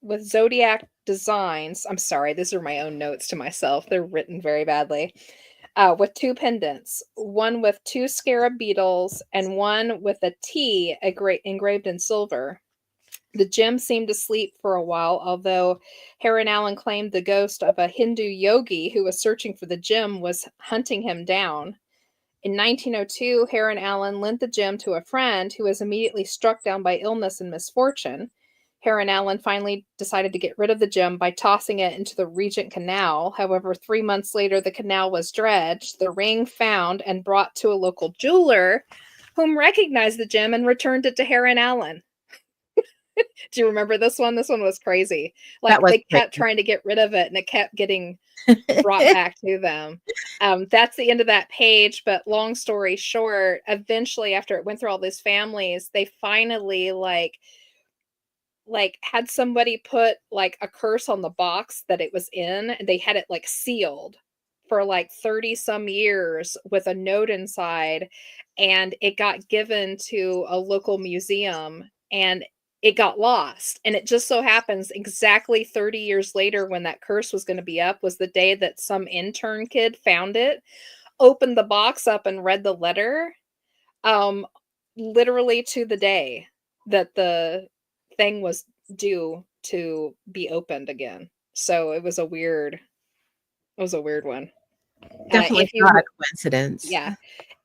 with zodiac designs. I'm sorry, these are my own notes to myself. They're written very badly. With 2 pendants, one with 2 scarab beetles and one with a T engraved in silver. The gem seemed to sleep for a while, although Heron Allen claimed the ghost of a Hindu yogi who was searching for the gem was hunting him down. In 1902, Heron Allen lent the gem to a friend who was immediately struck down by illness and misfortune. Heron Allen finally decided to get rid of the gem by tossing it into the Regent Canal. However, 3 months later, the canal was dredged, the ring found and brought to a local jeweler, whom recognized the gem and returned it to Heron Allen. Do you remember this one? This one was crazy. Like, they kept trying to get rid of it, and it kept getting brought back to them. That's the end of that page, but long story short, eventually, after it went through all these families, they finally, like had somebody put, like, a curse on the box that it was in, and they had it, like, sealed for, like, 30 some years with a note inside, and it got given to a local museum, and it got lost. And it just so happens exactly 30 years later, when that curse was gonna be up, was the day that some intern kid found it, opened the box up, and read the letter, literally to the day that the thing was due to be opened again. So it was a weird one. Definitely If you not a coincidence. Yeah.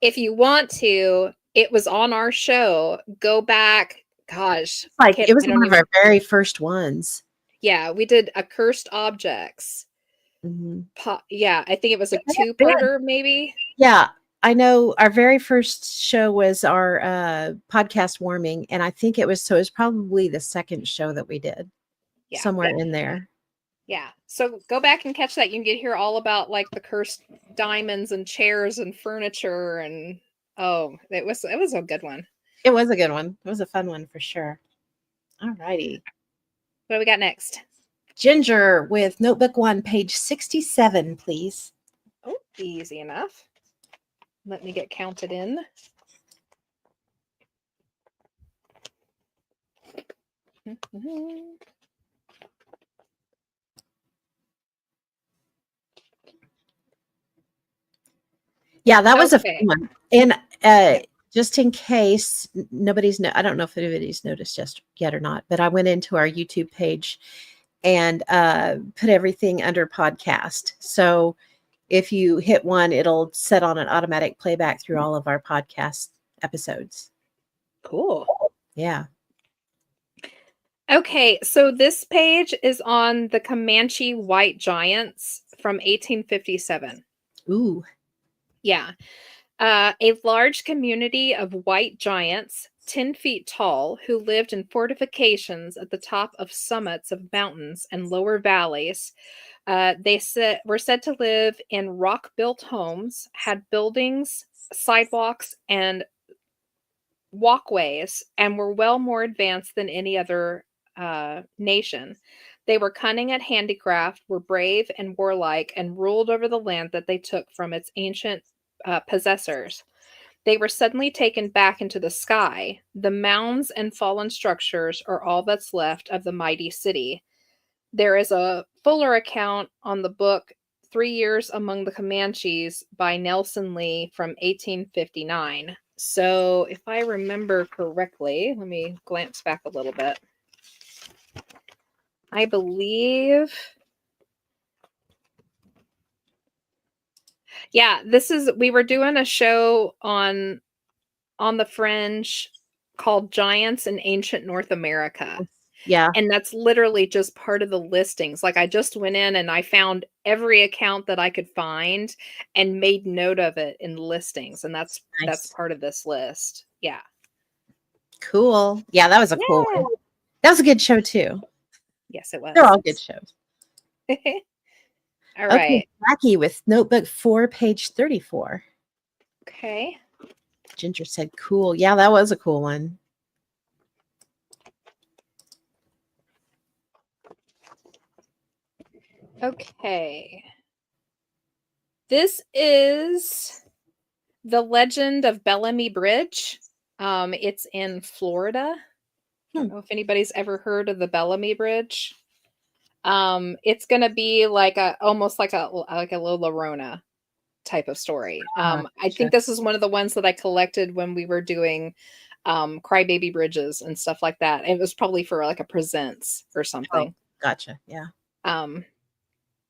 If you want to, it was on our show. Go back. Gosh, Like, it was I don't one of even. our very first ones. Yeah, we did a cursed objects. Mhm. Yeah, I think it was a Yeah, 2-parter, maybe. yeah, I know our very first show was our podcast warming, and I think it was probably the second show that we did, Yeah. somewhere in there. Yeah. So go back and catch that. You can get hear all about, like, the cursed diamonds and chairs and furniture, and it was a good one. It was a good one. It was a fun one for sure. All righty. What do we got next? Ginger with notebook 1, page 67, please. Oh, easy enough. Let me get counted in. Yeah, that was a fun Okay. one. And just in case I don't know if anybody's noticed just yet or not, but I went into our YouTube page and put everything under podcast. So if you hit one, it'll set on an automatic playback through all of our podcast episodes. Cool. Yeah. Okay, so this page is on the Comanche White Giants from 1857. Ooh. Yeah. A large community of white giants, 10 feet tall, who lived in fortifications at the top of summits of mountains and lower valleys. Were said to live in rock-built homes, had buildings, sidewalks, and walkways, and were well more advanced than any other nation. They were cunning at handicraft, were brave and warlike, and ruled over the land that they took from its ancient possessors. They were suddenly taken back into the sky. The mounds and fallen structures are all that's left of the mighty city. There is a fuller account on the book 3 Years Among the Comanches by Nelson Lee from 1859. So, if I remember correctly, let me glance back a little bit. I believe. Yeah, we were doing a show on the Fringe called Giants in Ancient North America. Yeah. And that's literally just part of the listings. Like, I just went in and I found every account that I could find and made note of it in listings. And that's part of this list. Yeah. Cool. Yeah, that was a cool one. That was a good show too. Yes, it was. They're all good shows. All right. Okay, Jackie with notebook 4, page 34. Okay. Ginger said, cool. Yeah, that was a cool one. Okay. This is The Legend of Bellamy Bridge. It's in Florida. I don't know if anybody's ever heard of the Bellamy Bridge. It's gonna be like almost like a Lola Rona type of story. I think this is one of the ones that I collected when we were doing Crybaby Bridges and stuff like that. It was probably for like a presents or something. Gotcha. Yeah.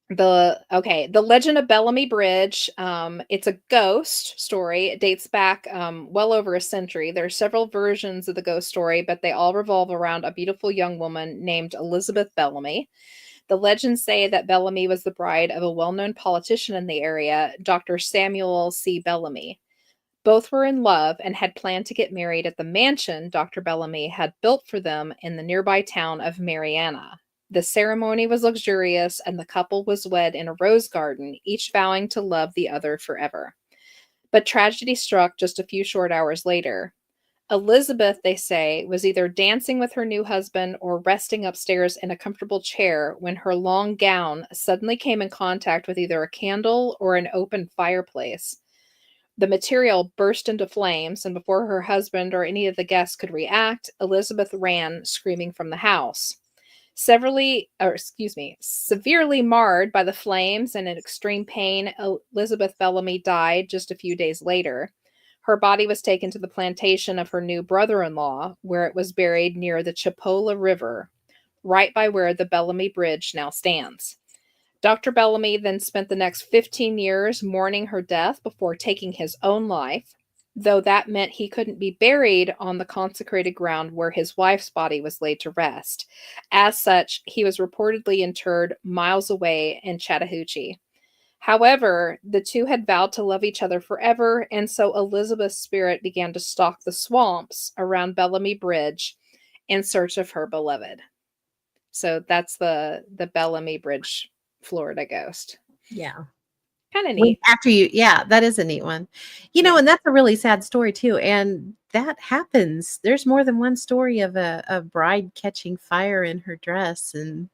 The Legend of Bellamy Bridge. It's a ghost story. It dates back well over a century. There are several versions of the ghost story, but they all revolve around a beautiful young woman named Elizabeth Bellamy. The legends say that Bellamy was the bride of a well-known politician in the area, Dr. Samuel C. Bellamy. Both were in love and had planned to get married at the mansion Dr. Bellamy had built for them in the nearby town of Mariana. The ceremony was luxurious, and the couple was wed in a rose garden, each vowing to love the other forever. But tragedy struck just a few short hours later. Elizabeth, they say, was either dancing with her new husband or resting upstairs in a comfortable chair when her long gown suddenly came in contact with either a candle or an open fireplace. The material burst into flames, and before her husband or any of the guests could react, Elizabeth ran, screaming from the house. Severely marred by the flames and in extreme pain, Elizabeth Bellamy died just a few days later. Her body was taken to the plantation of her new brother-in-law, where it was buried near the Chipola River, right by where the Bellamy Bridge now stands. Dr. Bellamy then spent the next 15 years mourning her death before taking his own life, though that meant he couldn't be buried on the consecrated ground where his wife's body was laid to rest. As such, he was reportedly interred miles away in Chattahoochee. However, the two had vowed to love each other forever, and so Elizabeth's spirit began to stalk the swamps around Bellamy Bridge in search of her beloved. So that's the Bellamy Bridge, Florida ghost. Yeah. Kind of neat. That is a neat one. And that's a really sad story too. And that happens. There's more than one story of a bride catching fire in her dress. And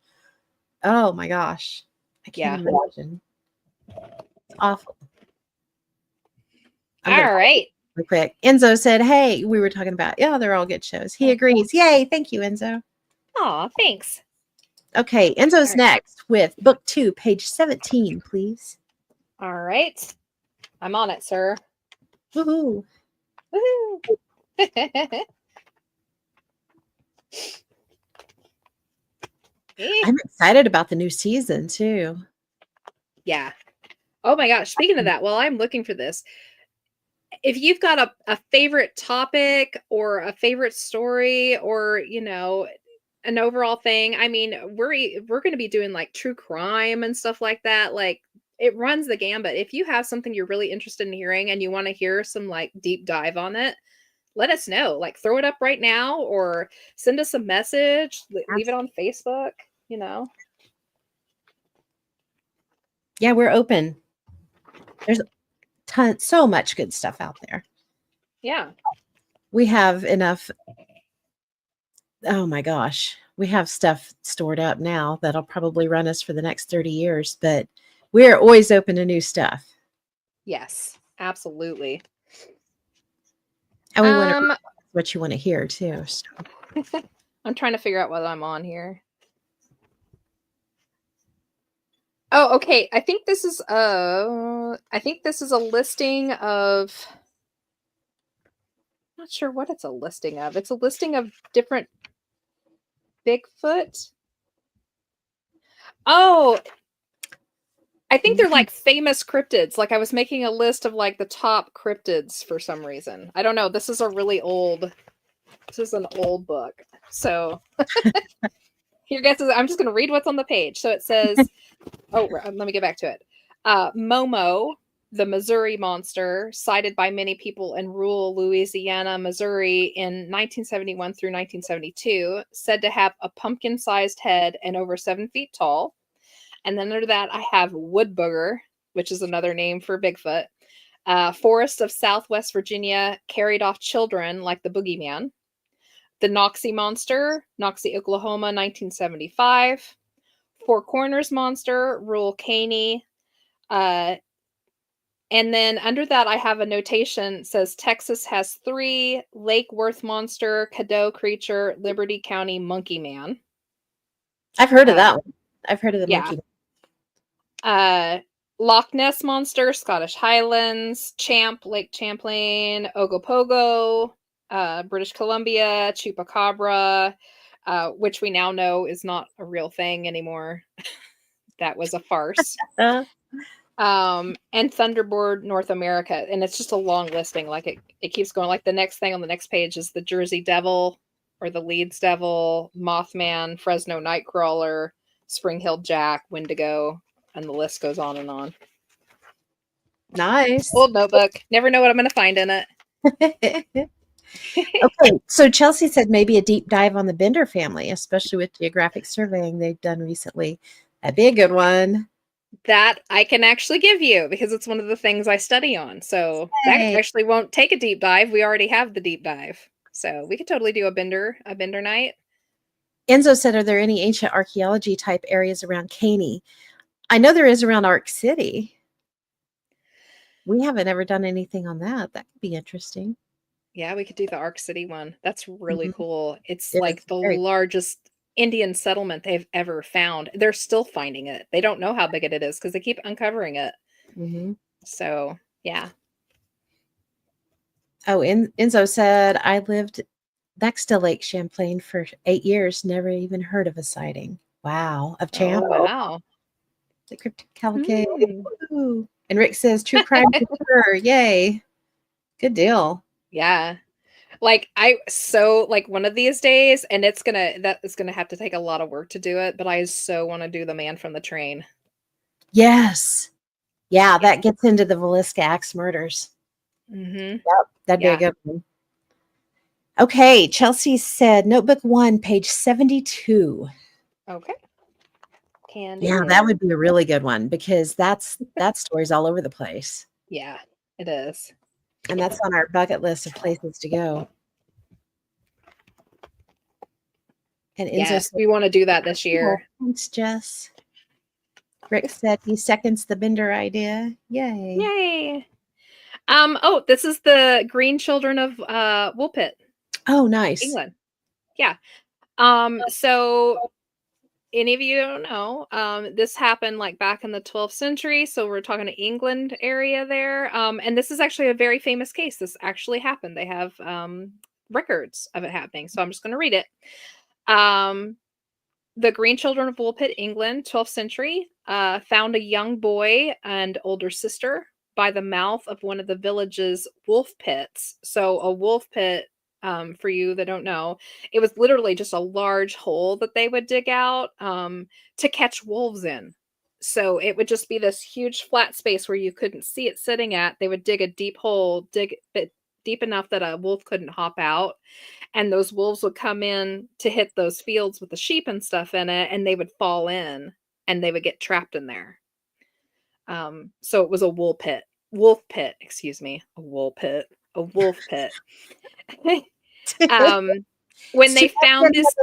oh my gosh, I can't imagine. It's awful. All right. Real quick. Enzo said, hey, we were talking about, they're all good shows. He agrees. Yay. Thank you, Enzo. Aw, thanks. Okay. Enzo's next with book 2, page 17, please. All right. I'm on it, sir. Woohoo. Woohoo. I'm excited about the new season too. Yeah. Oh my gosh. Speaking of that, while I'm looking for this, if you've got a favorite topic or a favorite story or, an overall thing, I mean, we're going to be doing like true crime and stuff like that. Like, it runs the gambit. If you have something you're really interested in hearing and you want to hear some like deep dive on it, let us know. Like, throw it up right now or send us a message, leave it on Facebook, Yeah, we're open. There's so much good stuff out there. Yeah. We have enough. Oh my gosh. We have stuff stored up now that'll probably run us for the next 30 years, but we're always open to new stuff. Yes, absolutely. And we want to what you want to hear too. So. I'm trying to figure out what I'm on here. Oh, okay. I think this is a listing of, I'm not sure what it's a listing of. It's a listing of different Bigfoot. Oh, I think they're like famous cryptids. Like, I was making a list of like the top cryptids for some reason. I don't know. This is an old book. So your guess is, I'm just going to read what's on the page. So it says, let me get back to it. Momo, the Missouri monster, sighted by many people in rural Louisiana, Missouri in 1971 through 1972, said to have a pumpkin-sized head and over 7 feet tall. And then under that, I have Wood Booger, which is another name for Bigfoot. Forests of Southwest Virginia carried off children like the boogeyman. The Noxie Monster, Noxie, Oklahoma, 1975. Four Corners Monster, rural Caney. And then under that, I have a notation that says Texas has 3, Lake Worth Monster, Caddo Creature, Liberty County Monkey Man. I've heard of that one. I've heard of the Yeah. monkey. Loch Ness Monster, Scottish Highlands, Champ, Lake Champlain, Ogopogo, British Columbia, Chupacabra, which we now know is not a real thing anymore. That was a farce. And Thunderbird North America. And it's just a long listing. Like it keeps going. Like the next thing on the next page is the Jersey Devil or the Leeds Devil, Mothman, Fresno Nightcrawler, Spring Hill Jack, Wendigo, and the list goes on and on. Nice. Old notebook. Never know what I'm going to find in it. Okay, so Chelsea said maybe a deep dive on the Bender family, especially with geographic surveying they've done recently. That'd be a good one. That I can actually give you because it's one of the things I study on. So that Yay. actually won't take a deep dive. We already have the deep dive. So we could totally do a Bender night. Enzo said, are there any ancient archaeology type areas around Caney? I know there is around Ark City. We haven't ever done anything on that. That could be interesting. Yeah, we could do the Ark City one. That's really cool. It's It like is the very largest Indian settlement they've ever found. They're still finding it. They don't know how big it is because they keep uncovering it. Mhm. So, yeah. Oh, Enzo said, I lived next to Lake Champlain for 8 years, never even heard of a sighting. Wow. Of Champ. Oh, wow. The cryptic cavalcade. Hmm. Woo. And Rick says, true crime for sure. Yay. Good deal. Yeah. Like one of these days, and that is gonna have to take a lot of work to do it, but I so want to do the Man from the Train. Yes. Yeah, that gets into the Villisca Axe murders. Mm-hmm. Yep, that'd be a good one. Okay, Chelsea said notebook 1, page 72. Okay. Can do. Yeah, that would be a really good one because that story's all over the place. Yeah, it is. And that's on our bucket list of places to go. And Enzo Yes, said, we want to do that this year. Oh, thanks, Jess. Rick said he seconds the Bender idea. Yay. Yay. Oh, this is the Green Children of Woolpit. Oh, nice. England. Yeah. So any of you don't know, this happened like back in the 12th century. So we're talking to England area there. And this is actually a very famous case. This actually happened. They have records of it happening. So I'm just going to read it. The Green Children of Woolpit, England, 12th century, found a young boy and older sister by the mouth of one of the village's wolf pits. So a wolf pit, for you that don't know, it was literally just a large hole that they would dig out to catch wolves in. So it would just be this huge flat space where you couldn't see it sitting at. They would dig a deep hole, dig it deep enough that a wolf couldn't hop out. And those wolves would come in to hit those fields with the sheep and stuff in it, and they would fall in and they would get trapped in there. So it was a wolf pit, excuse me, a wolf pit. When they found this,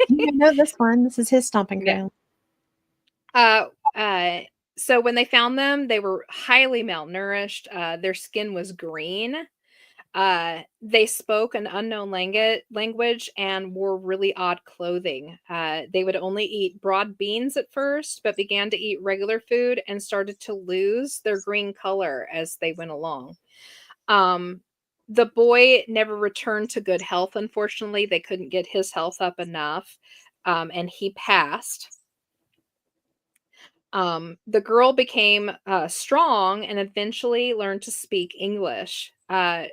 you know this one. This is his stomping ground. So when they found them, they were highly malnourished. Their skin was green. They spoke an unknown language and wore really odd clothing. They would only eat broad beans at first, but began to eat regular food and started to lose their green color as they went along. The boy never returned to good health, unfortunately. They couldn't get his health up enough, and he passed. The girl became strong and eventually learned to speak English.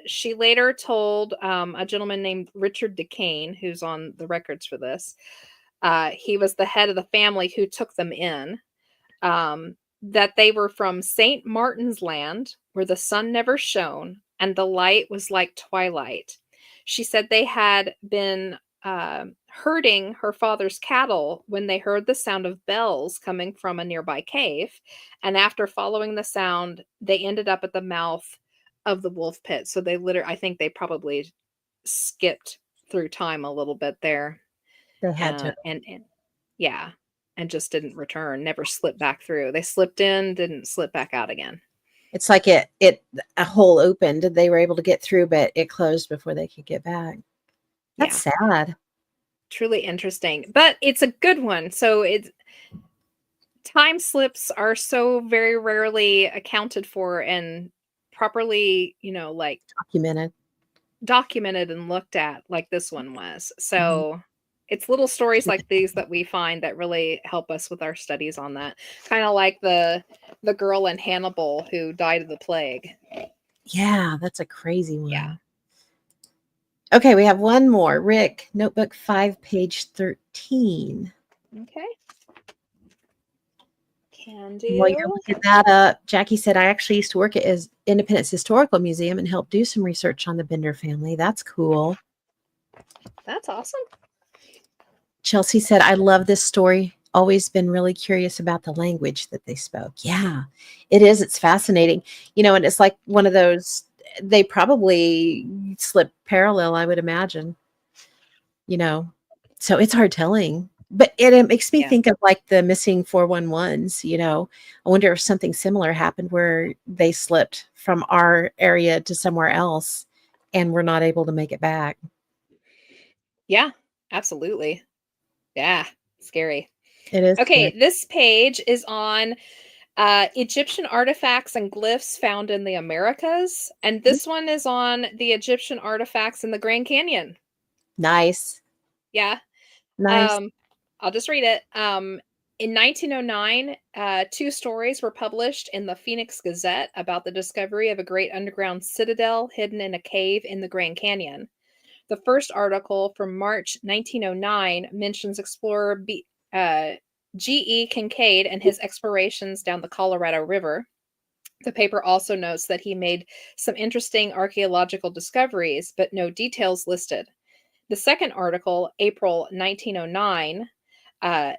She later told a gentleman named Richard DeCane, who's on the records for this, he was the head of the family who took them in, that they were from St. Martin's Land, where the sun never shone and the light was like twilight. She said they had been herding her father's cattle when they heard the sound of bells coming from a nearby cave. And after following the sound, they ended up at the mouth of the wolf pit. So I think they probably skipped through time a little bit there. They had to. And yeah, and just didn't return, never slipped back through. They slipped in, didn't slip back out again. It's like a hole opened and they were able to get through, but it closed before they could get back. That's sad. truly interesting. But it's a good one. So it's time slips are so very rarely accounted for and properly, like Documented. documented and looked at like this one was. Mhm. So it's little stories like these that we find that really help us with our studies on that. Kind of like the girl in Hannibal who died of the plague. Yeah, that's a crazy Yeah. one. Okay, we have one more. Rick, notebook 5, page 13. Okay. Can While you're do. looking that up, Jackie said, I actually used to work at Independence Historical Museum and help do some research on the Bender family. That's cool. That's awesome. Chelsea said, I love this story. Always been really curious about the language that they spoke. Yeah, it is. It's fascinating. And it's like one of those, they probably slip parallel, I would imagine, so it's hard telling. But it makes me Yeah. think of like the missing 411s. I wonder if something similar happened where they slipped from our area to somewhere else and we're not able to make it back. Yeah, absolutely. Yeah, scary. It is scary. Okay, this page is on Egyptian artifacts and glyphs found in the Americas. And this one is on the Egyptian artifacts in the Grand Canyon. Nice. Yeah. Nice. Um, I'll just read it. In 1909, two stories were published in the Phoenix Gazette about the discovery of a great underground citadel hidden in a cave in the Grand Canyon. The first article from March 1909 mentions explorer G.E. Kincaid and his explorations down the Colorado River. The paper also notes that he made some interesting archaeological discoveries, but no details listed. The second article, April 1909,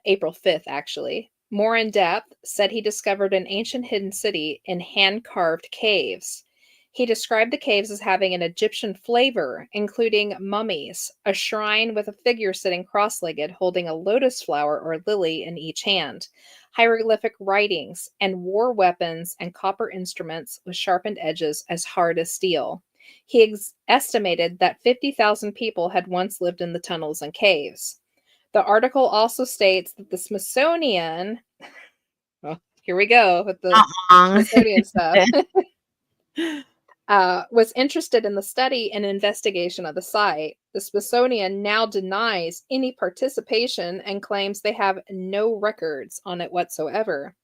April 5th, actually, more in depth, said he discovered an ancient hidden city in hand carved caves. He described the caves as having an Egyptian flavor, including mummies, a shrine with a figure sitting cross legged holding a lotus flower or lily in each hand, hieroglyphic writings, and war weapons and copper instruments with sharpened edges as hard as steel. He estimated that 50,000 people had once lived in the tunnels and caves. The article also states that the Smithsonian, well, here we go with the Uh-uh. Smithsonian stuff, was interested in the study and investigation of the site. The Smithsonian now denies any participation and claims they have no records on it whatsoever.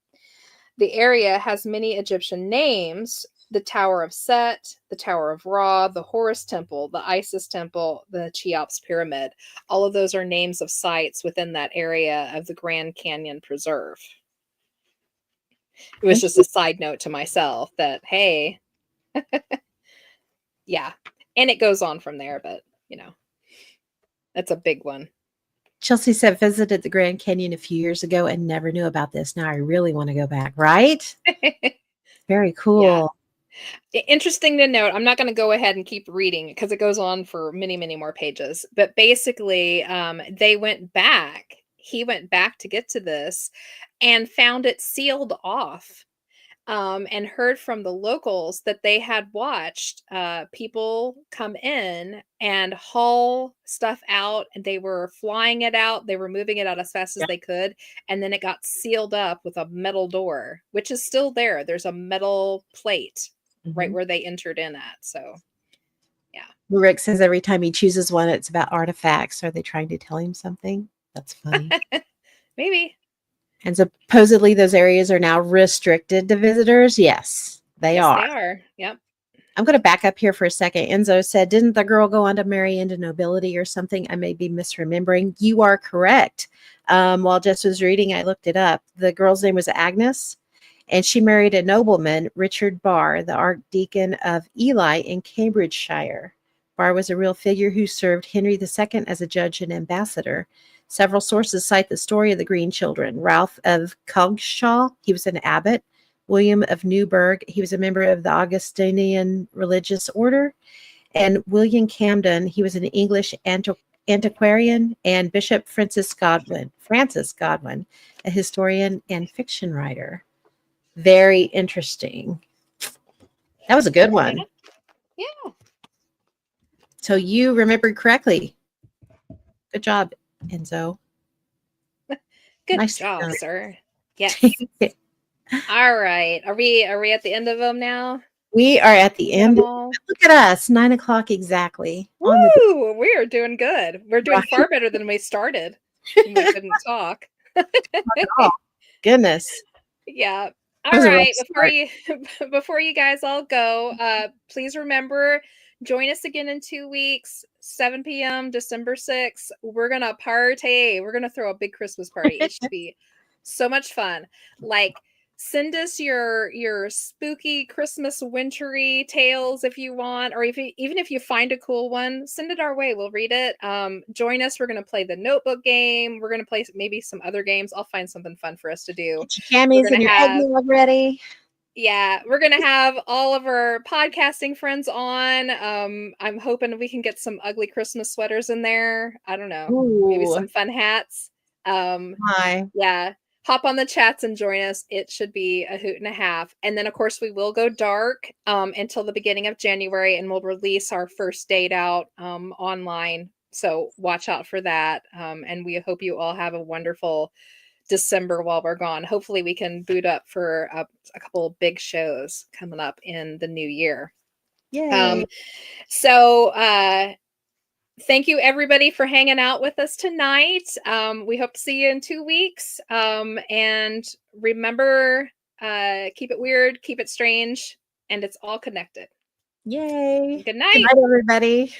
The area has many Egyptian names: the Tower of Set, the Tower of Ra, the Horus Temple, the Isis Temple, the Cheops Pyramid. All of those are names of sites within that area of the Grand Canyon Preserve. It was just a side note to myself that, hey, yeah. And it goes on from there, but, that's a big one. Chelsea said, visited the Grand Canyon a few years ago and never knew about this. Now I really want to go back, right? Very Yeah. cool. Interesting to note. I'm not going to go ahead and keep reading because it goes on for many, many more pages. But basically, they went back. He went back to get to this and found it sealed off. And heard from the locals that they had watched people come in and haul stuff out, and they were flying it out. They were moving it out as fast as Yeah. they could, and then it got sealed up with a metal door, which is still there. There's a metal plate right where they entered in at. So, yeah. Rick says every time he chooses one, it's about artifacts. Are they trying to tell him something? That's funny. Maybe. And supposedly those areas are now restricted to visitors. Yes, they Yes, are. they are. Yep. I'm going to back up here for a second. Enzo said, didn't the girl go on to marry into nobility or something? I may be misremembering. You are correct. While Jess was reading, I looked it up. The girl's name was Agnes, and she married a nobleman, Richard Barr, the Archdeacon of Ely in Cambridgeshire. Barr was a real figure who served Henry II as a judge and ambassador. Several sources cite the story of the Green Children. Ralph of Coggeshall, he was an abbot. William of Newburgh, he was a member of the Augustinian religious order. And William Camden, he was an English antiquarian. And Bishop Francis Godwin, a historian and fiction writer. Very interesting. That was a good one. Yeah. So you remembered correctly. Good job. Enzo. Good Nice job, job. sir. Yes. All right. Are we at the end of them now? We are at the Got end. them all? Look at us, 9 o'clock exactly on the Woo! We are doing good. We're doing right far better than we started when we couldn't talk. at all. Goodness, Yeah. that All was a rough right. start. Before you guys all go, please remember, join us again in 2 weeks, 7 p.m. December 6th. We're gonna party. We're gonna throw a big Christmas party. It should be so much fun. Like, send us your spooky Christmas wintry tales if you want, or even if you find a cool one, send it our way. We'll read it. Join us. We're gonna play the notebook game. We're gonna play maybe some other games. I'll find something fun for us to do. Get your We're camis and gonna your have eggnog ready. Yeah, we're gonna have all of our podcasting friends on. I'm hoping we can get some ugly Christmas sweaters in there. I don't know, maybe Ooh, some fun hats. my. Yeah, hop on the chats and join us. It should be a hoot and a half. And then, of course, we will go dark until the beginning of January, and we'll release our first date out online. So watch out for that. And we hope you all have a wonderful December while we're gone. Hopefully, we can boot up for a couple of big shows coming up in the new year. Yay. So, thank you everybody for hanging out with us tonight. We hope to see you in 2 weeks. And remember, keep it weird, keep it strange, and it's all connected. Yay. Good night. Good night, everybody.